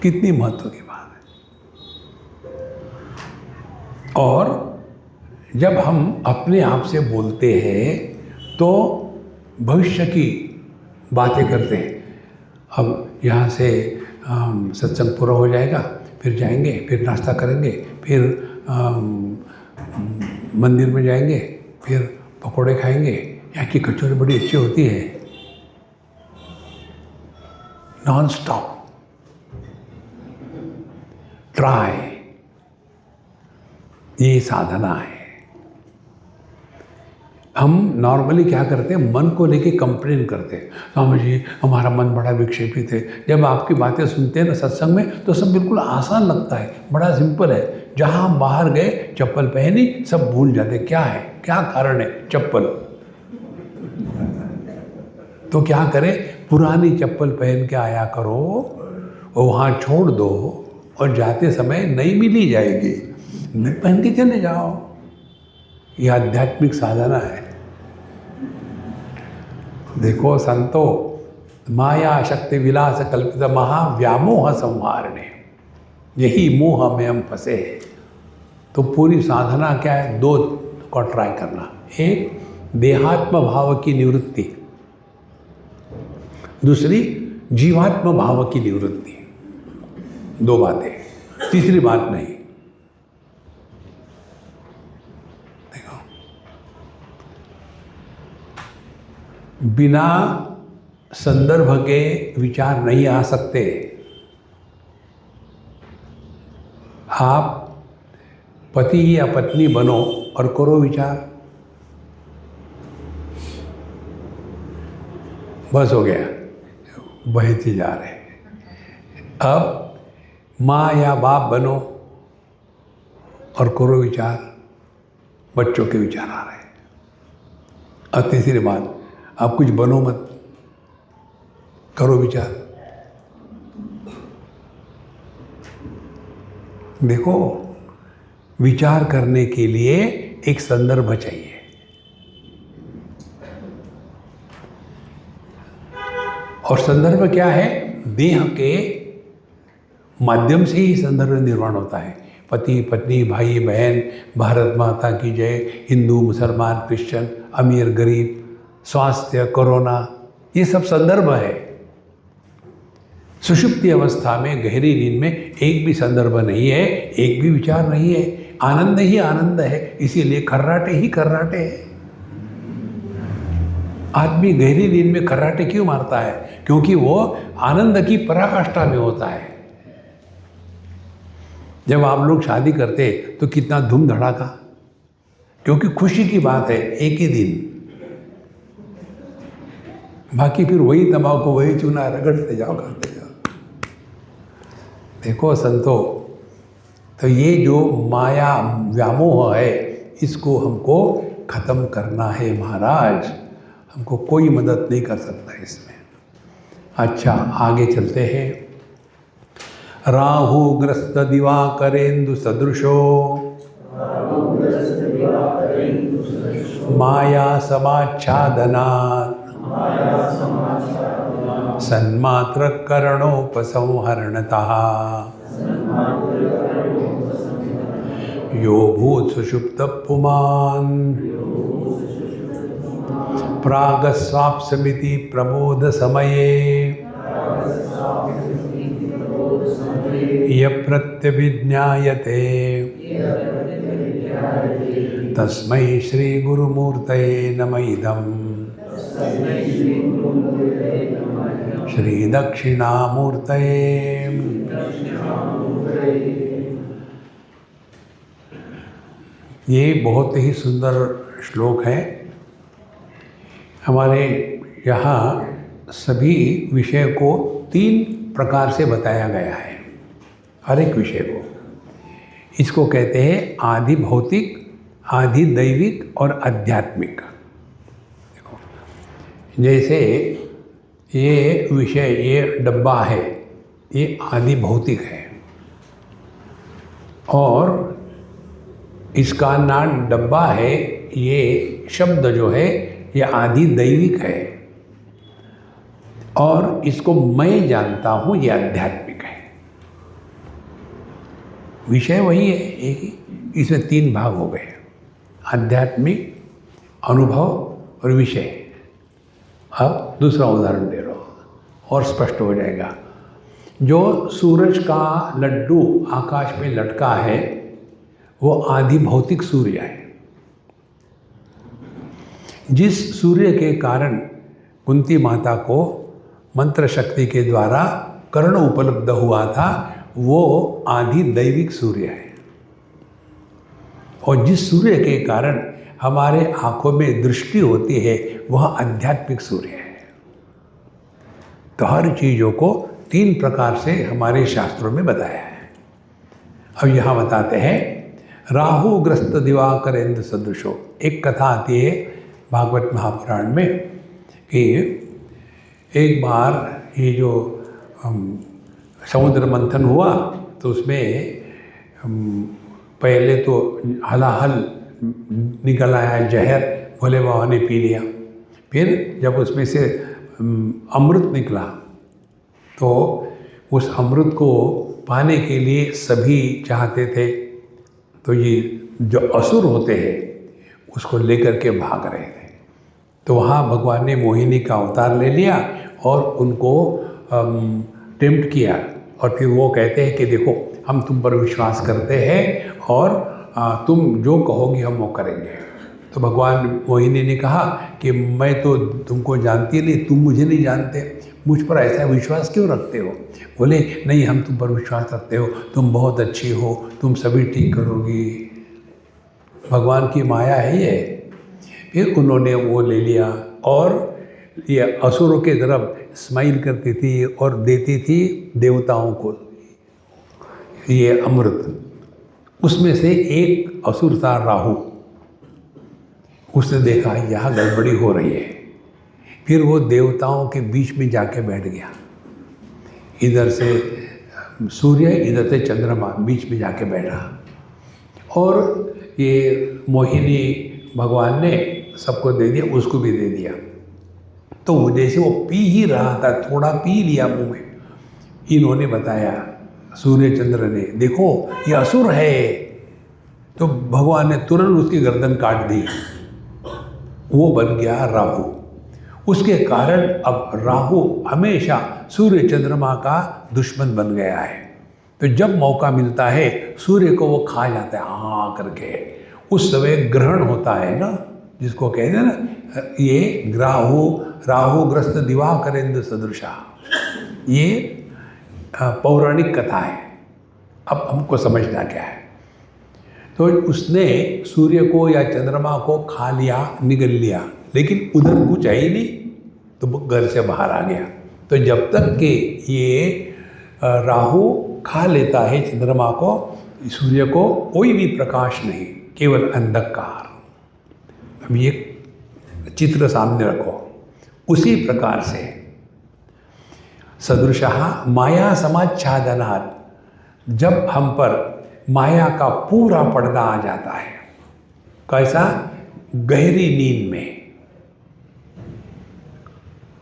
कितनी महत्व की बात है। और जब हम अपने आप से बोलते हैं तो भविष्य की बातें करते हैं। अब यहाँ से सत्संग पूरा हो जाएगा, फिर जाएंगे, फिर नाश्ता करेंगे, फिर मंदिर में जाएंगे, फिर पकोड़े खाएंगे। यहाँ की कचौरी बड़ी अच्छी होती है। नॉन स्टॉप ट्राई, ये साधना है। हम नॉर्मली क्या करते हैं, मन को लेके कंप्लेन करते हैं, स्वामी जी हमारा मन बड़ा विक्षेपित है। जब आपकी बातें सुनते हैं ना सत्संग में तो सब बिल्कुल आसान लगता है, बड़ा सिंपल है। जहाँ हम बाहर गए, चप्पल पहनी, सब भूल जाते। क्या है, क्या कारण है? चप्पल। तो क्या करें, पुरानी चप्पल पहन के आया करो और वहाँ छोड़ दो, और जाते समय नई मिली जाएगी, नई पहन के चले जाओ। यह आध्यात्मिक साधना है। देखो संतो, माया शक्ति विलास कल्पित महाव्यामोह संहारणे, यही मोह में हम फंसे हैं। तो पूरी साधना क्या है? 2 को ट्राई करना। एक, देहात्म भाव की निवृत्ति। दूसरी, जीवात्म भाव की निवृत्ति। 2 बातें, तीसरी बात नहीं। देखो, बिना संदर्भ के विचार नहीं आ सकते। आप पति या पत्नी बनो और करो विचार, बस हो गया, बहते जा रहे। अब माँ या बाप बनो और करो विचार, बच्चों के विचार आ रहे हैं। और तीसरी बात, आप कुछ बनो मत, करो विचार। देखो, विचार करने के लिए एक संदर्भ चाहिए। और संदर्भ क्या है? देह के माध्यम से ही संदर्भ निर्माण होता है। पति पत्नी, भाई बहन, भारत माता की जय, हिंदू मुसलमान क्रिश्चियन, अमीर गरीब, स्वास्थ्य, कोरोना, ये सब संदर्भ है। सुषुप्ति अवस्था में, गहरी नींद में एक भी संदर्भ नहीं है, एक भी विचार नहीं है, आनंद ही आनंद है। इसीलिए खर्राटे ही खर्राटे है। आदमी गहरी नींद में खर्राटे क्यों मारता है? क्योंकि वो आनंद की पराकाष्ठा में होता है। जब आप लोग शादी करते तो कितना धूम धड़ाका, क्योंकि खुशी की बात है, एक ही दिन। बाकी फिर वही तंबाकू, वही चूना रगड़ते जाओ, करते जाओ। देखो संतो, तो ये जो माया व्यामोह है, इसको हमको खत्म करना है महाराज। हमको कोई मदद नहीं कर सकता इसमें। अच्छा, आगे चलते हैं। राहु ग्रस्त दिवाकरेन्दु सदृशो माया समाच्छादनात् सन्मात्र करणोपसंहरणतः यो भूत सुषुप्त पुमान् प्रागस्वाप्समिति प्रबोध समये यः प्रत्यभिज्ञायते तस्मै श्री गुरुमूर्तये नमः इदम् श्री दक्षिणामूर्तये। ये बहुत ही सुंदर श्लोक है। हमारे यहाँ सभी विषय को 3 प्रकार से बताया गया है, हर एक विषय को। इसको कहते हैं आधि भौतिक, आधि दैविक और आध्यात्मिक। देखो, जैसे ये विषय, ये डब्बा है, ये आधि भौतिक है, और इसका नाम डब्बा है, ये शब्द जो है ये आधि दैविक है, और इसको मैं जानता हूँ, ये आध्यात्मिक है। विषय वही है, एक ही। इसमें 3 भाग हो गए, आध्यात्मिक, अनुभव और विषय। अब दूसरा उदाहरण दे रहा हूँ और स्पष्ट हो जाएगा। जो सूरज का लड्डू आकाश में लटका है, वो आधि भौतिक सूर्य है। जिस सूर्य के कारण कुंती माता को मंत्र शक्ति के द्वारा कर्ण उपलब्ध हुआ था, वो आधि दैविक सूर्य है। और जिस सूर्य के कारण हमारे आँखों में दृष्टि होती है, वह आध्यात्मिक सूर्य है। तो हर चीज़ों को 3 प्रकार से हमारे शास्त्रों में बताया है। अब यहाँ बताते हैं, राहु ग्रस्त दिवाकरेन्द्र सदृशो। एक कथा आती है भागवत महापुराण में कि एक बार ये जो समुद्र मंथन हुआ, तो उसमें पहले तो हलाहल निकल आया जहर, भोले बाबा ने पी लिया। फिर जब उसमें से अमृत निकला, तो उस अमृत को पाने के लिए सभी चाहते थे। तो ये जो असुर होते हैं, उसको लेकर के भाग रहे थे। तो वहाँ भगवान ने मोहिनी का अवतार ले लिया और उनको टेम्प्ट किया। और फिर वो कहते हैं कि देखो, हम तुम पर विश्वास करते हैं और तुम जो कहोगी हम वो करेंगे। तो भगवान मोहिनी ने कहा कि मैं तो तुमको जानती नहीं, तुम मुझे नहीं जानते, मुझ पर ऐसा विश्वास क्यों रखते हो? बोले नहीं, हम तुम पर विश्वास रखते हो, तुम बहुत अच्छी हो, तुम सभी ठीक करोगी। भगवान की माया है ये। फिर उन्होंने वो ले लिया और ये असुरों के तरफ स्माइल करती थी और देती थी देवताओं को ये अमृत। उसमें से एक असुर था राहु। उसने देखा यहाँ गड़बड़ी हो रही है। फिर वो देवताओं के बीच में जाके बैठ गया। इधर से सूर्य, इधर से चंद्रमा, बीच में जाके बैठा। और ये मोहिनी भगवान ने सबको दे दिया, उसको भी दे दिया। तो जैसे वो पी ही रहा था, थोड़ा पी लिया मुंह में, इन्होंने बताया सूर्य चंद्र ने, देखो ये असुर है। तो भगवान ने तुरंत उसकी गर्दन काट दी, वो बन गया राहु। उसके कारण अब राहु हमेशा सूर्य चंद्रमा का दुश्मन बन गया है। तो जब मौका मिलता है सूर्य को वो खा जाता है हाँ करके। उस समय ग्रहण होता है ना, जिसको कहते हैं ना, ये राहु ग्रस्त दिवाकरेंद्र सदृशा, ये पौराणिक कथा है। अब हमको समझना क्या है। तो उसने सूर्य को या चंद्रमा को खा लिया, निगल लिया, लेकिन उधर कुछ है ही नहीं, तो वो घर से बाहर आ गया। तो जब तक कि ये राहु खा लेता है चंद्रमा को, सूर्य को, कोई भी प्रकाश नहीं, केवल अंधकार। अब ये चित्र सामने रखो। उसी प्रकार से सदृशः माया समाच्छादनात्, जब हम पर माया का पूरा पर्दा आ जाता है, कैसा? गहरी नींद में।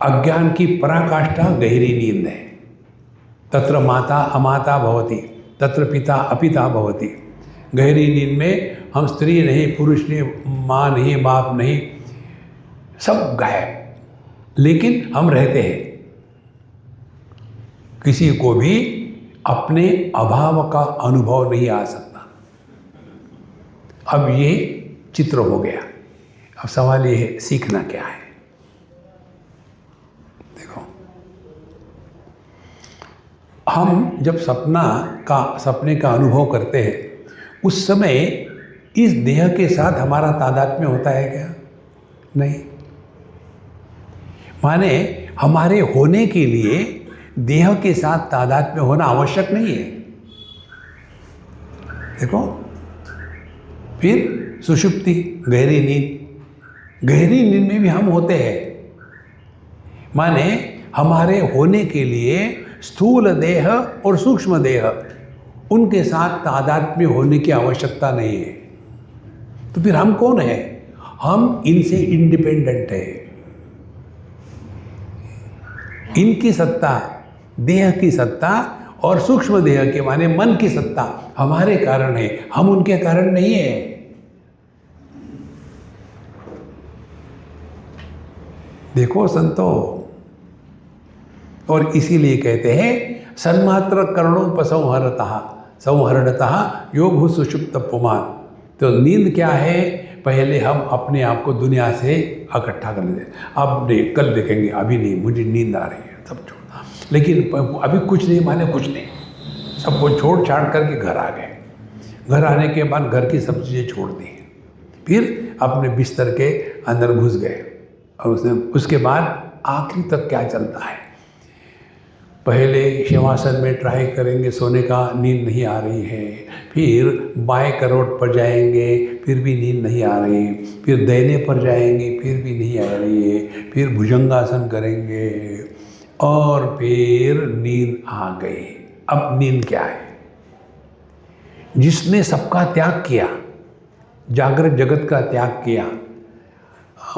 अज्ञान की पराकाष्ठा गहरी नींद है। तत्र माता अमाता भवति, तत्र पिता अपिता भवति। गहरी नींद में हम स्त्री नहीं, पुरुष नहीं, माँ नहीं, बाप नहीं, सब गायब, लेकिन हम रहते हैं। किसी को भी अपने अभाव का अनुभव नहीं आ सकता। अब ये चित्र हो गया। अब सवाल ये है, सीखना क्या है? देखो, हम जब सपने का अनुभव करते हैं, उस समय इस देह के साथ हमारा तादात्म्य होता है क्या? नहीं। माने हमारे होने के लिए देह के साथ तादात्म्य होना आवश्यक नहीं है। देखो, फिर सुषुप्ति, गहरी नींद। गहरी नींद में भी हम होते हैं। माने हमारे होने के लिए स्थूल देह और सूक्ष्म देह, उनके साथ तादात्म्य होने की आवश्यकता नहीं है। तो फिर हम कौन है? हम इनसे इंडिपेंडेंट है। इनकी सत्ता, देह की सत्ता और सूक्ष्म देह के माने मन की सत्ता हमारे कारण है, हम उनके कारण नहीं है। देखो संतो, और इसीलिए कहते हैं सन्मात्र कर्णोपसंहरतः संहरणतः यो भू सुषुप्त पुमान। तो नींद क्या है? पहले हम अपने आप को दुनिया से इकट्ठा कर लेते। अब कल देखेंगे, अभी नहीं, मुझे नींद आ रही है, सब छोड़। लेकिन अभी कुछ नहीं, माने कुछ नहीं, सबको छोड़ छाड़ करके घर आ गए। घर आने के बाद घर की सब चीज़ें छोड़ दी, फिर अपने बिस्तर के अंदर घुस गए। और उसके बाद आखिरी तक क्या चलता है? पहले शवासन में ट्राई करेंगे, सोने का, नींद नहीं आ रही है। फिर बाएं करवट पर जाएंगे, फिर भी नींद नहीं आ रही। फिर दाहिने पर जाएंगे, फिर भी नहीं आ रही है। फिर भुजंगासन करेंगे और फिर नींद आ गई। अब नींद क्या है? जिसने सबका त्याग किया, जागृत जगत का त्याग किया,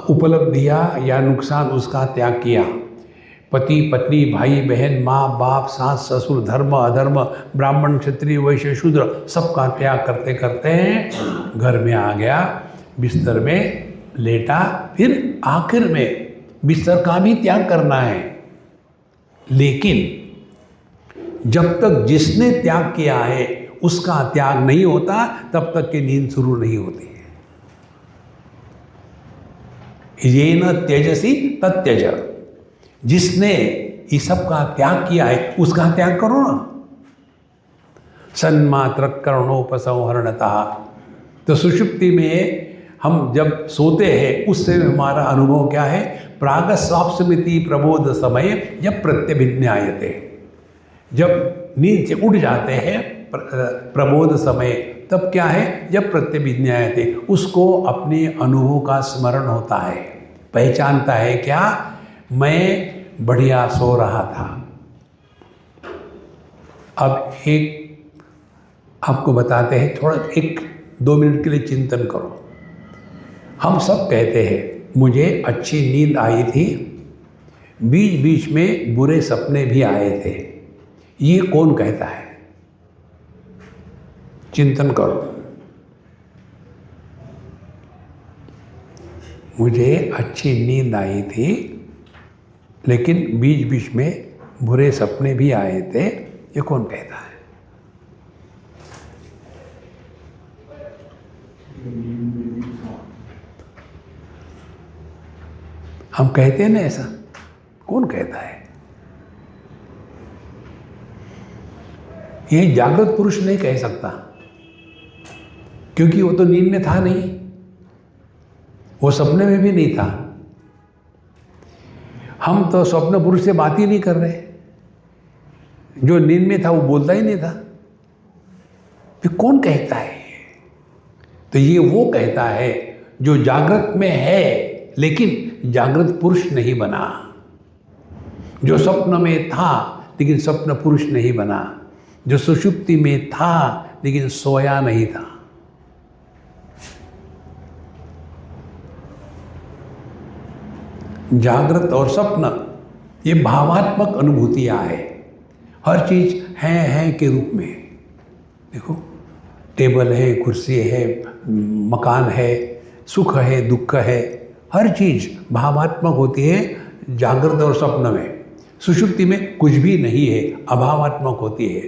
उपलब्धियाँ या नुकसान उसका त्याग किया, पति पत्नी भाई बहन माँ बाप सास ससुर धर्म अधर्म ब्राह्मण क्षत्रिय वैश्य शूद्र सबका त्याग करते करते घर में आ गया, बिस्तर में लेटा। फिर आखिर में बिस्तर का भी त्याग करना है। लेकिन जब तक जिसने त्याग किया है उसका त्याग नहीं होता, तब तक की नींद शुरू नहीं होती है। ये न त्यजसी तत्यज, जिसने इस सब का त्याग किया है उसका त्याग करो ना। सन्मात्र कर्णोपसंहरणतः। तो सुषुप्ति में हम जब सोते हैं उससे हमारा अनुभव क्या है? प्राग स्वाप्समिति प्रबोध समय जब प्रत्यभिज्ञायते, जब नींद से उठ जाते हैं प्रबोध समय, तब क्या है? जब प्रत्यभिज्ञायते, उसको अपने अनुभव का स्मरण होता है, पहचानता है क्या? मैं बढ़िया सो रहा था। अब एक आपको बताते हैं, थोड़ा 1-2 मिनट के लिए चिंतन करो। हम सब कहते हैं मुझे अच्छी नींद आई थी, बीच बीच में बुरे सपने भी आए थे। ये कौन कहता है? चिंतन करो। मुझे अच्छी नींद आई थी, लेकिन बीच बीच में बुरे सपने भी आए थे। ये कौन कहता है? हम कहते हैं ना ऐसा, कौन कहता है? ये जागृत पुरुष नहीं कह सकता, क्योंकि वो तो नींद में था नहीं, वो सपने में भी नहीं था। हम तो स्वप्न पुरुष से बात ही नहीं कर रहे। जो नींद में था वो बोलता ही नहीं था। फिर कौन कहता है? तो ये वो कहता है जो जागृत में है लेकिन जागृत पुरुष नहीं बना, जो स्वप्न में था लेकिन स्वप्न पुरुष नहीं बना, जो सुषुप्ति में था लेकिन सोया नहीं था। जागृत और स्वप्न ये भावात्मक अनुभूतियां है। हर चीज है के रूप में। देखो, टेबल है, कुर्सी है, मकान है, सुख है, दुख है, हर चीज भावात्मक होती है जागृत और स्वप्न में। सुषुप्ति में कुछ भी नहीं है, अभावात्मक होती है।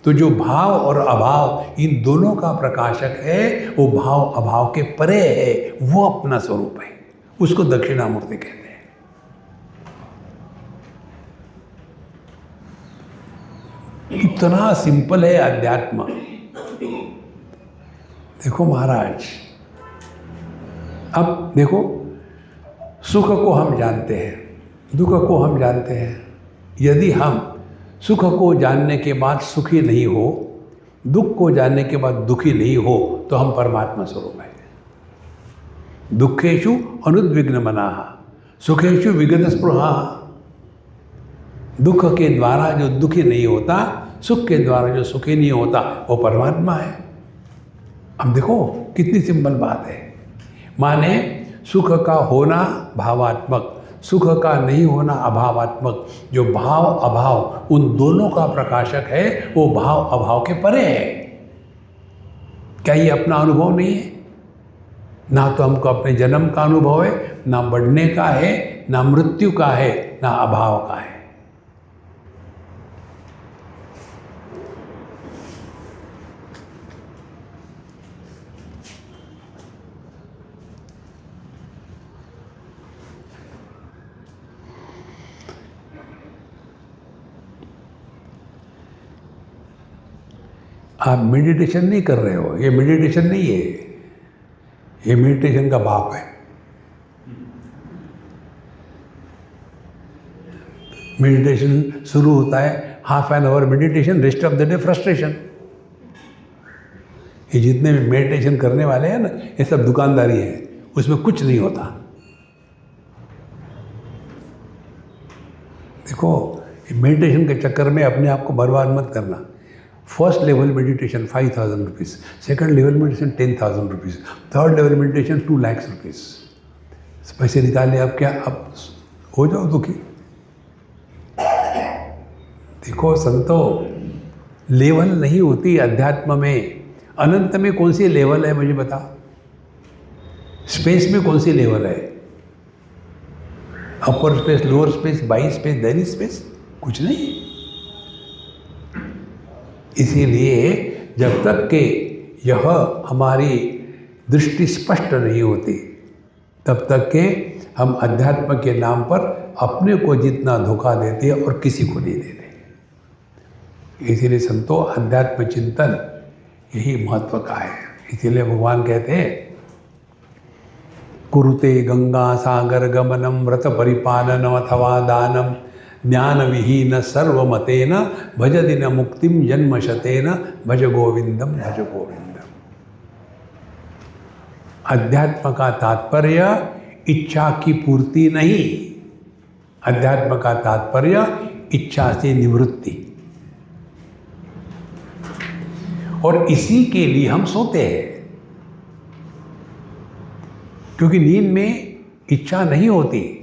तो जो भाव और अभाव इन दोनों का प्रकाशक है, वो भाव अभाव के परे है, वो अपना स्वरूप है। उसको दक्षिणामूर्ति कहते हैं। इतना सिंपल है अध्यात्म। देखो महाराज, अब देखो, सुख को हम जानते हैं, दुख को हम जानते हैं। यदि हम सुख को जानने के बाद सुखी नहीं हो, दुख को जानने के बाद दुखी नहीं हो, तो हम परमात्मा स्वरूप है। दुखेषु अनुद्विग्न मनाः, सुखेषु विगत स्पृहाः। दुख के द्वारा जो दुखी नहीं होता, सुख के द्वारा जो सुखी नहीं होता, वो परमात्मा है। अब देखो कितनी सिंपल बात है। माने सुख का होना भावात्मक, सुख का नहीं होना अभावात्मक। जो भाव अभाव उन दोनों का प्रकाशक है, वो भाव अभाव के परे है। क्या ये अपना अनुभव नहीं है? ना तो हमको अपने जन्म का अनुभव है, ना बढ़ने का है, ना मृत्यु का है, ना अभाव का है। आप मेडिटेशन नहीं कर रहे हो, ये मेडिटेशन नहीं है, ये मेडिटेशन का बाप है। मेडिटेशन शुरू होता है half an hour meditation, rest of the day frustration. ये जितने भी मेडिटेशन करने वाले हैं ना, ये सब दुकानदारी है, उसमें कुछ नहीं होता। देखो, मेडिटेशन के चक्कर में अपने आप को बर्बाद मत करना। First level meditation 5,000 rupees, second level meditation 10,000 rupees, third level meditation 2 lakh rupees. पैसे निकाले, अब क्या, अब हो जाओ दुखी। देखो संतो, लेवल नहीं होती अध्यात्म में। अनंत में कौन सी लेवल है मुझे बता? स्पेस में कौन सी लेवल है? Upper space, lower space, by space, then space, कुछ नहीं। इसीलिए जब तक कि यह हमारी दृष्टि स्पष्ट नहीं होती, तब तक के हम अध्यात्म के नाम पर अपने को जितना धोखा देते हैं और किसी को नहीं देते। इसीलिए संतो, अध्यात्म चिंतन यही महत्व का है। इसीलिए भगवान कहते हैं, कुरुते गंगा सागर गमनम व्रत परिपालनम अथवा दानम ज्ञान विहीन सर्वमतेन भजति न मुक्तिम जन्मशतेन भज गोविंदम भज गोविंदम। अध्यात्म का तात्पर्य इच्छा की पूर्ति नहीं, अध्यात्म का तात्पर्य इच्छा से निवृत्ति। और इसी के लिए हम सोते हैं, क्योंकि नींद में इच्छा नहीं होती।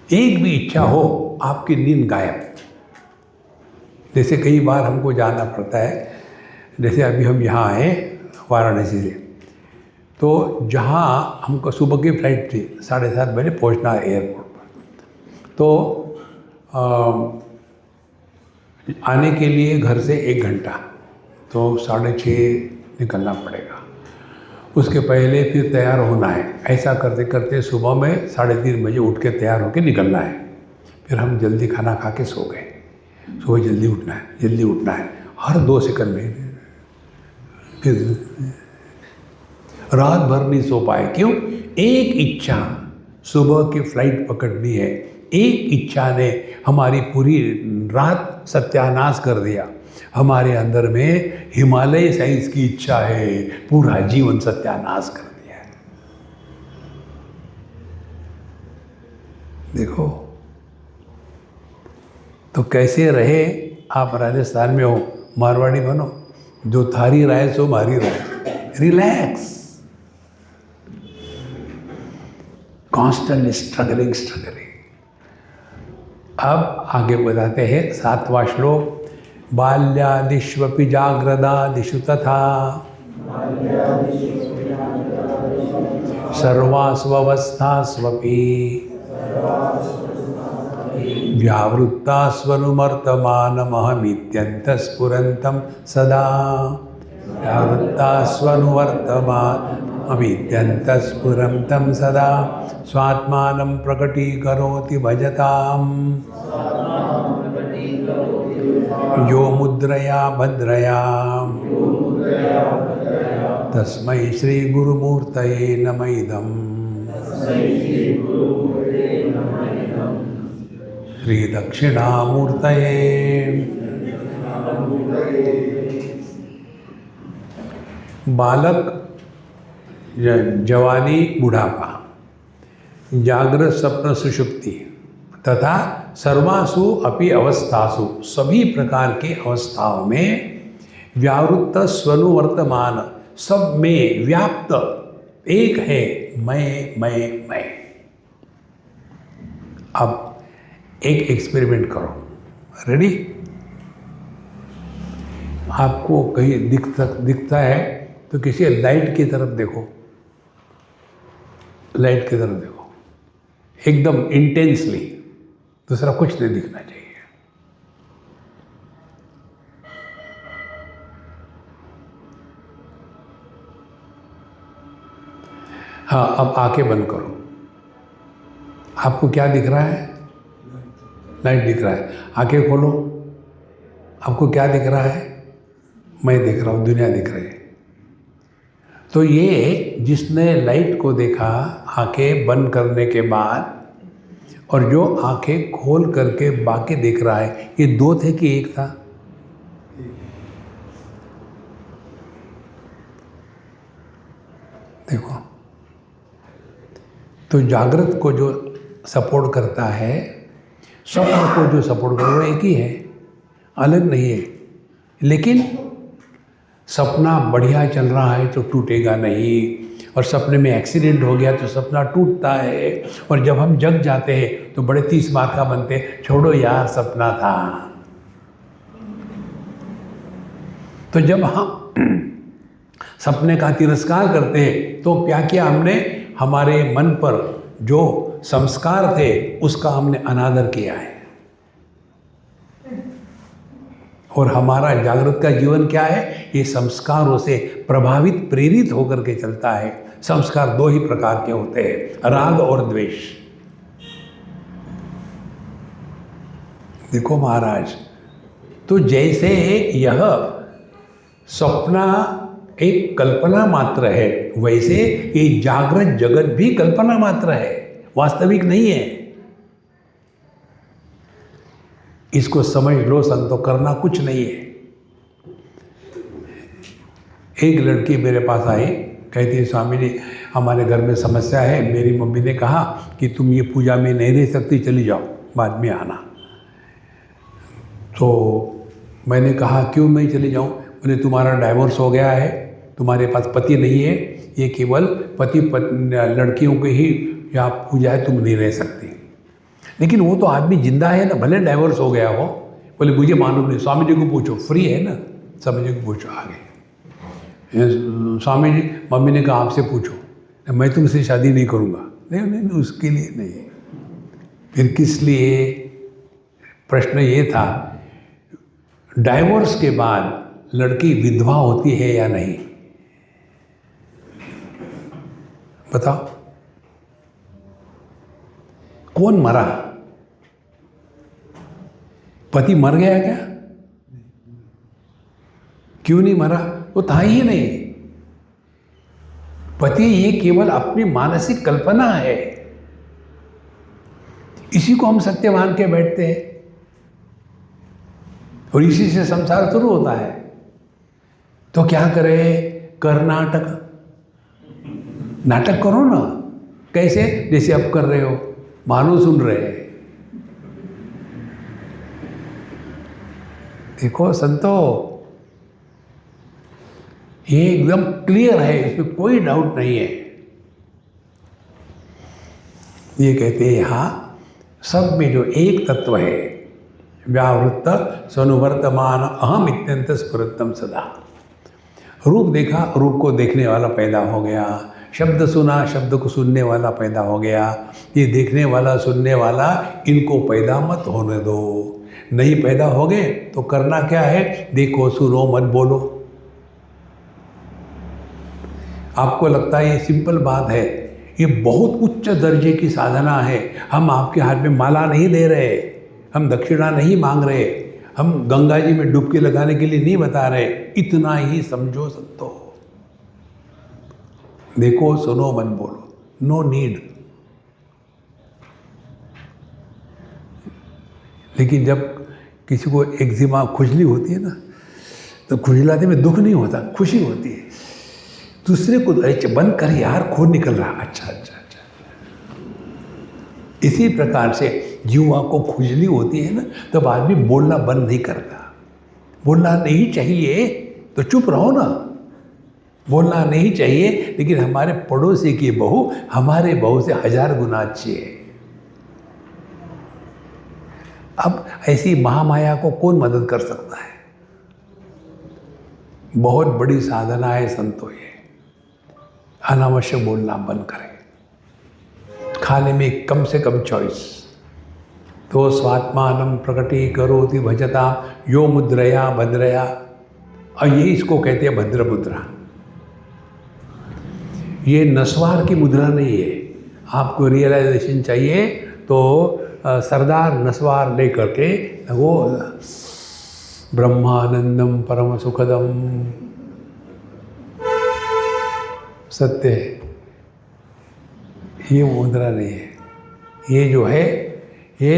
एक भी इच्छा हो, आपकी नींद गायब। जैसे कई बार हमको जाना पड़ता है, जैसे अभी हम यहाँ आए वाराणसी से, तो जहाँ हमको सुबह की फ्लाइट थी, 7:30 बजे पहुँचना है एयरपोर्ट पर। तो आने के लिए घर से 1 घंटा, तो 6:30 निकलना पड़ेगा। उसके पहले फिर तैयार होना है। ऐसा करते करते सुबह में 3:30 बजे उठ के तैयार होके निकलना है। फिर हम जल्दी खाना खा के सो गए। सुबह जल्दी उठना है, जल्दी उठना है, हर 2 सेकंड में। फिर रात भर नहीं सो पाए। क्यों? एक इच्छा, सुबह की फ्लाइट पकड़नी है, एक इच्छा ने हमारी पूरी रात सत्यानाश कर दिया। हमारे अंदर में हिमालय साइंस की इच्छा है, पूरा जीवन सत्यानाश कर दिया है। देखो तो कैसे रहे। आप राजस्थान में हो, मारवाड़ी बनो, जो थारी राय सो मारी राय। Relax, constantly struggling. अब आगे बताते हैं 7वां श्लोक। बाल्यादिष्वपि जाग्रदादिषु तथा सर्वास्वस्थास्वपि व्यावृत्तास्वनुवर्तमानमहमित्यन्तःस्फुरन्तं सदा। व्यावृत्तास्वनुवर्तमानमहमित्यन्तःस्फुरन्तं सदा। स्वात्मानं प्रकटीकरोति भजताम् यो मुद्रया भद्रया। तस्मै श्री गुरुमूर्तये नमः इदम्। श्री दक्षिणामूर्तये। बालक, जवानी, बुढ़ापा, जागृत, स्वप्न, सुषुप्ति तथा सर्वासु अपि अवस्थासु, सभी प्रकार के अवस्थाओं में व्यावृत्त स्वनुवर्तमान, सब में व्याप्त एक है मैं। अब एक एक्सपेरिमेंट करो। रेडी? आपको कहीं दिखता है तो किसी लाइट की तरफ देखो, लाइट की तरफ देखो एकदम इंटेंसली, दूसरा कुछ नहीं दिखना चाहिए। हाँ, अब आंखें बंद करो। आपको क्या दिख रहा है? लाइट दिख रहा है। आंखें खोलो। आपको क्या दिख रहा है? मैं दिख रहा हूँ, दुनिया दिख रही है। तो ये जिसने लाइट को देखा आंखें बंद करने के बाद, और जो आंखें खोल करके बाकी देख रहा है, ये 2 थे कि 1 था? देखो, तो जागृत को जो सपोर्ट करता है, स्वप्न को जो सपोर्ट करता है, वो एक ही है, अलग नहीं है। लेकिन सपना बढ़िया चल रहा है तो टूटेगा नहीं, और सपने में एक्सीडेंट हो गया तो सपना टूटता है, और जब हम जग जाते हैं तो बड़े 30 मार का बनते, छोड़ो यार सपना था। तो जब हम सपने का तिरस्कार करते हैं तो क्या किया हमने? हमारे मन पर जो संस्कार थे उसका हमने अनादर किया है। और हमारा जागृत का जीवन क्या है? ये संस्कारों से प्रभावित, प्रेरित होकर के चलता है। संस्कार 2 ही प्रकार के होते हैं, राग और द्वेष। देखो महाराज, तो जैसे यह सपना एक कल्पना मात्र है, वैसे ये जागृत जगत भी कल्पना मात्र है, वास्तविक नहीं है। इसको समझ लो संतो, करना कुछ नहीं है। एक लड़की मेरे पास आई, कहती है स्वामी जी हमारे घर में समस्या है, मेरी मम्मी ने कहा कि तुम ये पूजा में नहीं रह सकती, चली जाओ, बाद में आना। तो मैंने कहा क्यों मैं चली जाऊँ? बोले तुम्हारा डाइवोर्स हो गया है, तुम्हारे पास पति नहीं है, ये केवल पति लड़कियों के ही यहाँ पूजा है, तुम नहीं रह सकती। लेकिन वो तो आदमी जिंदा है ना, भले डाइवोर्स हो गया हो। बोले मुझे मालूम नहीं, स्वामी जी को पूछो, फ्री है ना, स्वामी जी को पूछो। आगे स्वामी जी, मम्मी ने कहा आपसे पूछो, मैं तुमसे शादी नहीं करूँगा। नहीं, उसके लिए नहीं। फिर किस लिए? प्रश्न ये था, डाइवोर्स के बाद लड़की विधवा होती है या नहीं, बताओ। कौन मरा? पति मर गया क्या? क्यों नहीं मरा? वो था ही नहीं। पति ये केवल अपनी मानसिक कल्पना है, इसी को हम सत्य मान के बैठते हैं और इसी से संसार शुरू होता है। तो क्या करें? कर्नाटक, नाटक करो ना। कैसे? जैसे अब कर रहे हो, मानो सुन रहे हैं। देखो संतो, ये एकदम क्लियर है, इसमें कोई डाउट नहीं है। ये कहते हैं यहाँ सब में जो एक तत्व है, व्यावृत्त सनुवर्तमान अहम इत्यंत स्फुरतम सदा। रूप देखा, रूप को देखने वाला पैदा हो गया। शब्द सुना, शब्द को सुनने वाला पैदा हो गया। ये देखने वाला, सुनने वाला, इनको पैदा मत होने दो। नहीं पैदा हो गए तो करना क्या है? देखो, सुनो, मत बोलो। आपको लगता है ये सिंपल बात है, ये बहुत उच्च दर्जे की साधना है। हम आपके हाथ में माला नहीं दे रहे, हम दक्षिणा नहीं मांग रहे, हम गंगा जी में डुबकी लगाने के लिए नहीं बता रहे। इतना ही समझो संतो। देखो, सुनो, मत बोलो, नो नीड। लेकिन जब किसी को एक्जिमा, खुजली होती है ना, तो खुजलाते में दुख नहीं होता, खुशी होती है। दूसरे को बंद कर यार, खून निकल रहा, अच्छा। इसी प्रकार से जीवा को खुजली होती है ना, तब आदमी बोलना बंद नहीं करता। बोलना नहीं चाहिए तो चुप रहो ना, बोलना नहीं चाहिए। लेकिन हमारे पड़ोसी की बहू हमारे बहू से 1000 गुना अच्छी है। अब ऐसी महामाया को कौन मदद कर सकता है? बहुत बड़ी साधना है संतो। ये अनावश्यक बोलना बंद करें। खाने में कम से कम चॉइस। तो स्वात्मानम प्रकटी करोति भजता यो मुद्रया भद्रया। और ये इसको कहते हैं भद्र मुद्रा। ये नस्वार की मुद्रा नहीं है। आपको रियलाइजेशन चाहिए तो सरदार नस्वार ले करके वो ब्रह्मानंदम परम सुखदम सत्य है, ये मुद्रा नहीं है। ये जो है, ये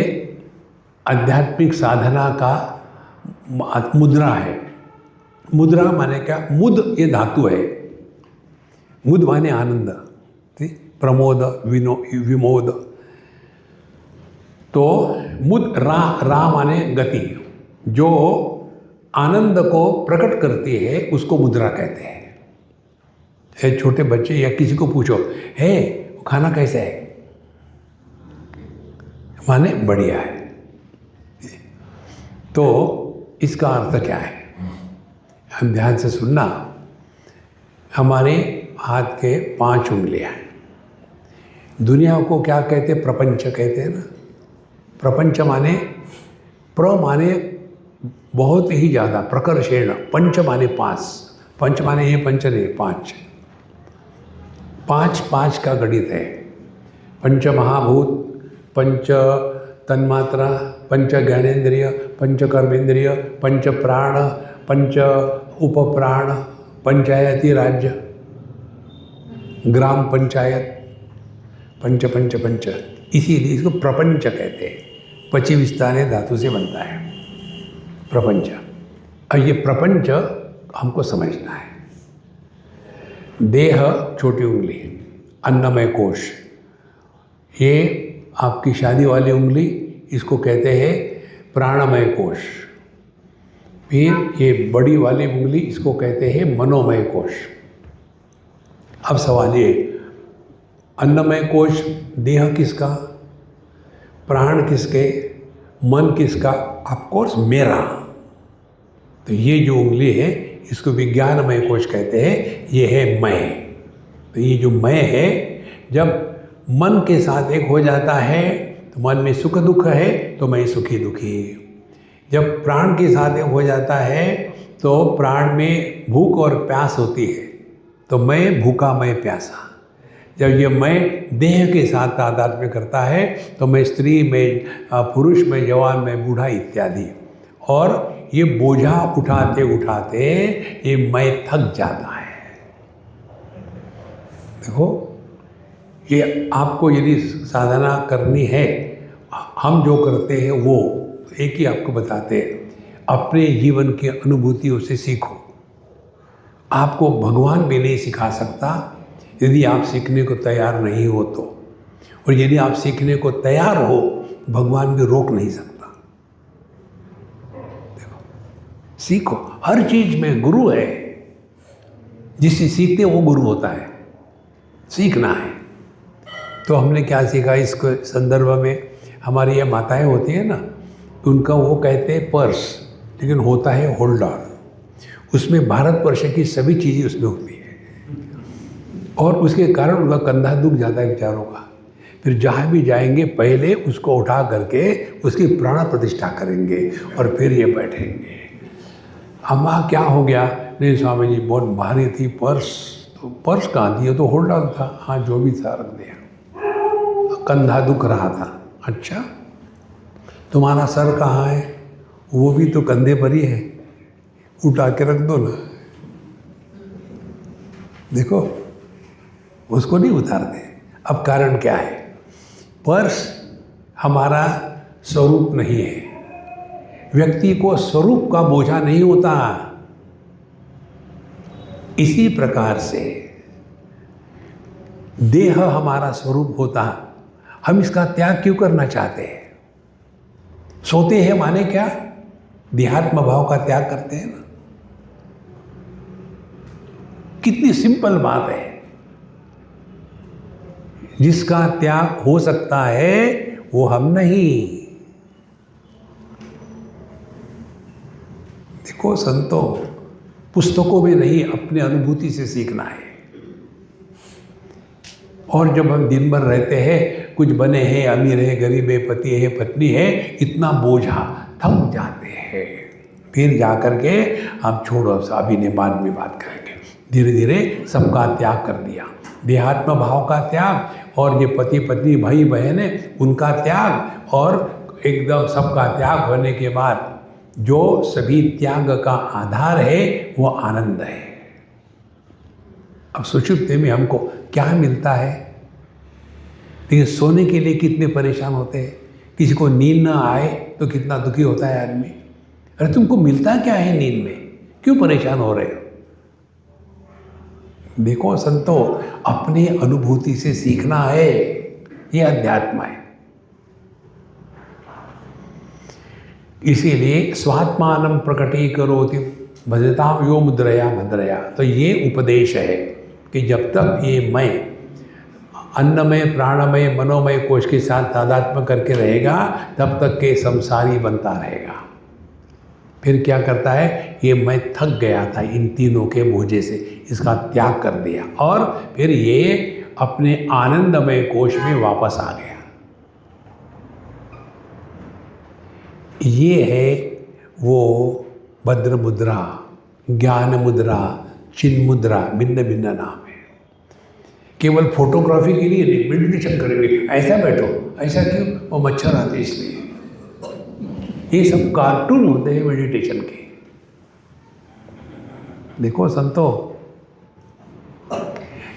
आध्यात्मिक साधना का मुद्रा है। मुद्रा माने क्या? मुद ये धातु है। मुद माने आनंद, प्रमोद, विमोद। तो मुद, रा माने गति। जो आनंद को प्रकट करती है उसको मुद्रा कहते हैं। छोटे बच्चे या किसी को पूछो, हे खाना कैसा है, माने बढ़िया है। तो इसका अर्थ क्या है? हम ध्यान से सुनना। हमारे हाथ के 5 उंगलियां हैं। दुनिया को क्या कहते हैं? प्रपंच कहते हैं ना। प्रपंच माने, प्र माने बहुत ही ज़्यादा, प्रकर्षेण। पंच माने 5। पंच माने ये पंच नहीं, 5। 5 का गणित है। पंच महाभूत, पंच तन्मात्रा, पंच ज्ञानेन्द्रिय, पंच कर्मेंद्रिय, पंच प्राण, पंच उपप्राण, पंचायती राज्य, ग्राम पंचायत, पंच पंच पंच। इसीलिए इसको प्रपंच कहते हैं। पची विस्ताने धातु से बनता है प्रपंच। और ये प्रपंच हमको समझना है। देह छोटी उंगली, अन्नमय कोश, ये आपकी शादी वाली उंगली, इसको कहते हैं प्राणमय कोश। फिर ये बड़ी वाली उंगली, इसको कहते हैं मनोमय कोश। अब सवाल ये, अन्नमय कोश देह किसका? प्राण किसके, मन किसका? ऑफ कोर्स मेरा। तो ये जो उंगली है इसको विज्ञानमय कोश कहते हैं, ये है मैं। तो ये जो मैं है, जब मन के साथ एक हो जाता है तो मन में सुख दुख है तो मैं सुखी दुखी। जब प्राण के साथ एक हो जाता है तो प्राण में भूख और प्यास होती है तो मैं भूखा मैं प्यासा। जब ये मैं देह के साथ तादात्म्य करता है तो मैं स्त्री, में पुरुष, में जवान, में बूढ़ा इत्यादि। और ये बोझा उठाते उठाते ये मैं थक जाता है। देखो, ये आपको यदि साधना करनी है, हम जो करते हैं वो एक ही आपको बताते हैं, अपने जीवन की अनुभूतियों से सीखो। आपको भगवान भी नहीं सिखा सकता यदि आप सीखने को तैयार नहीं हो तो, और यदि आप सीखने को तैयार हो भगवान भी रोक नहीं सकता। देखो, सीखो, हर चीज में गुरु है। जिससे सीखते वो गुरु होता है, सीखना है। तो हमने क्या सीखा इस संदर्भ में? हमारी ये माताएं होती हैं ना, उनका वो कहते हैं पर्स, लेकिन होता है होल्डर। उसमें भारतवर्ष की सभी चीज़ें उसमें होती है और उसके कारण उनका कंधा दुख जाता है बेचारों का। फिर जहाँ भी जाएंगे पहले उसको उठा करके उसकी प्राण प्रतिष्ठा करेंगे और फिर ये बैठेंगे। अम्मा क्या हो गया? नहीं स्वामी जी बहुत भारी थी पर्स। तो पर्स कहाँ थी? तो होल्डर था। हाँ जो भी था रख दिया। कंधा दुख रहा था। अच्छा, तुम्हारा सर कहाँ है? वो भी तो कंधे पर ही है, उठा के रख दो ना। देखो, उसको नहीं उतारते। अब कारण क्या है? पर्स हमारा स्वरूप नहीं है। व्यक्ति को स्वरूप का बोझा नहीं होता। इसी प्रकार से देह हमारा स्वरूप होता, हम इसका त्याग क्यों करना चाहते हैं? सोते हैं माने क्या? देहात्म भाव का त्याग करते हैं ना। कितनी सिंपल बात है। जिसका त्याग हो सकता है वो हम नहीं। देखो संतों, पुस्तकों में नहीं, अपने अनुभूति से सीखना है। और जब हम दिन भर रहते हैं, कुछ बने हैं, अमीर है, गरीब है, पति है, पत्नी है, इतना बोझा, थक जाते हैं। फिर जाकर के हम छोड़ो, अभी ने बाद में बात करेंगे। धीरे धीरे सबका त्याग कर दिया, देहात्म भाव का त्याग, और ये पति पत्नी भाई बहन है उनका त्याग, और एकदम सबका त्याग होने के बाद जो सभी त्याग का आधार है वो आनंद है। अब सुषुप्ति में हमको क्या मिलता है? लेकिन सोने के लिए कितने परेशान होते हैं। किसी को नींद ना आए तो कितना दुखी होता है आदमी। अरे तुमको मिलता क्या है नींद में? क्यों परेशान हो रहे हो? देखो संतो, अपने अनुभूति से सीखना है, ये अध्यात्म है। इसीलिए स्वात्मानं प्रकटीकरोति भजतां यो मुद्रया भद्रया। तो ये उपदेश है कि जब तक ये मैं अन्नमय, प्राणमय, मनोमय कोश के साथ तादात्म्य करके रहेगा तब तक के संसारी बनता रहेगा। फिर क्या करता है? ये मैं थक गया था इन तीनों के बोझे से, इसका त्याग कर दिया और फिर ये अपने आनंदमय कोश में वापस आ गया। ये है वो भद्र मुद्रा, ज्ञान मुद्रा, चिन्ह मुद्रा, भिन्न भिन्न नाम है। केवल फोटोग्राफी के लिए नहीं, मेडिटेशन करेंगे, ऐसा बैठो, ऐसा क्यों? वो मच्छर आते इसलिए। ये सब कार्टून होते हैं मेडिटेशन के। देखो संतो,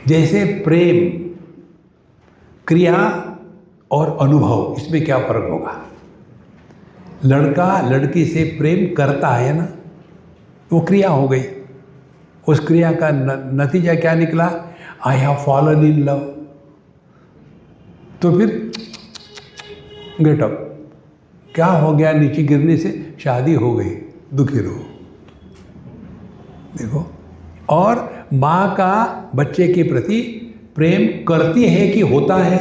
जैसे प्रेम, क्रिया और अनुभव, इसमें क्या फर्क होगा? लड़का लड़की से प्रेम करता है ना, वो क्रिया हो गई। उस क्रिया का नतीजा क्या निकला? I have fallen in love. तो फिर गेट अप, क्या हो गया? नीचे गिरने से शादी हो गई, दुखी रहो। देखो, और माँ का बच्चे के प्रति प्रेम करती है कि होता है?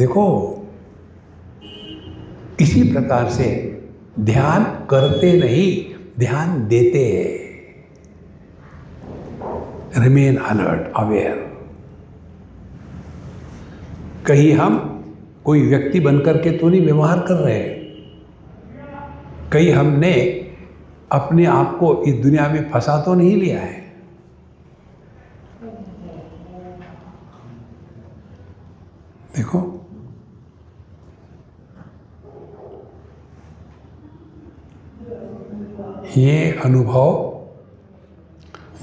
देखो, इसी प्रकार से ध्यान करते नहीं, ध्यान देते हैं। Remain alert, aware. कहीं हम कोई व्यक्ति बनकर के तो नहीं व्यवहार कर रहे हैं, कहीं हमने अपने आप को इस दुनिया में फंसा तो नहीं लिया है। देखो, ये अनुभव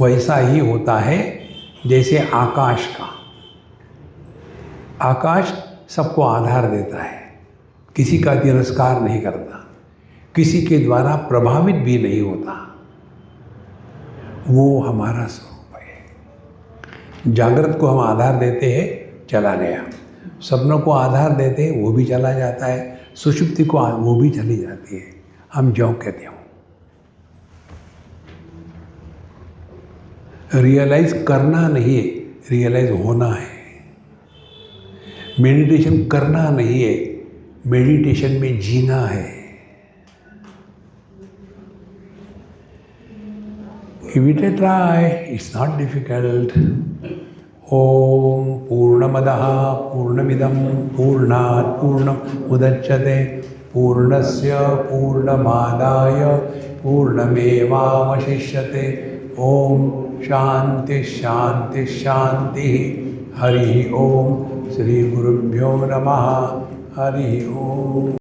वैसा ही होता है जैसे आकाश का। आकाश सबको आधार देता है, किसी का तिरस्कार नहीं करता, किसी के द्वारा प्रभावित भी नहीं होता। वो हमारा स्वरूप है। जागृत को हम आधार देते हैं, चला गया। सपनों को आधार देते हैं, वो भी चला जाता है। सुषुप्ति को वो भी चली जाती है। हम ज्यों कहते हो। रियलाइज करना नहीं है, रियलाइज होना है। मेडिटेशन करना नहीं है, मेडिटेशन में जीना है। Give it a try, it's not difficult. ओम पूर्णमदः पूर्णमिदं पूर्णात् पूर्णमुदच्यते पूर्णस्य पूर्णमादाय पूर्णमेवावशिष्यते। ओम शांति शांति शांति। हरि ओम। श्री गुरुभ्यो नमः। हरि ओम।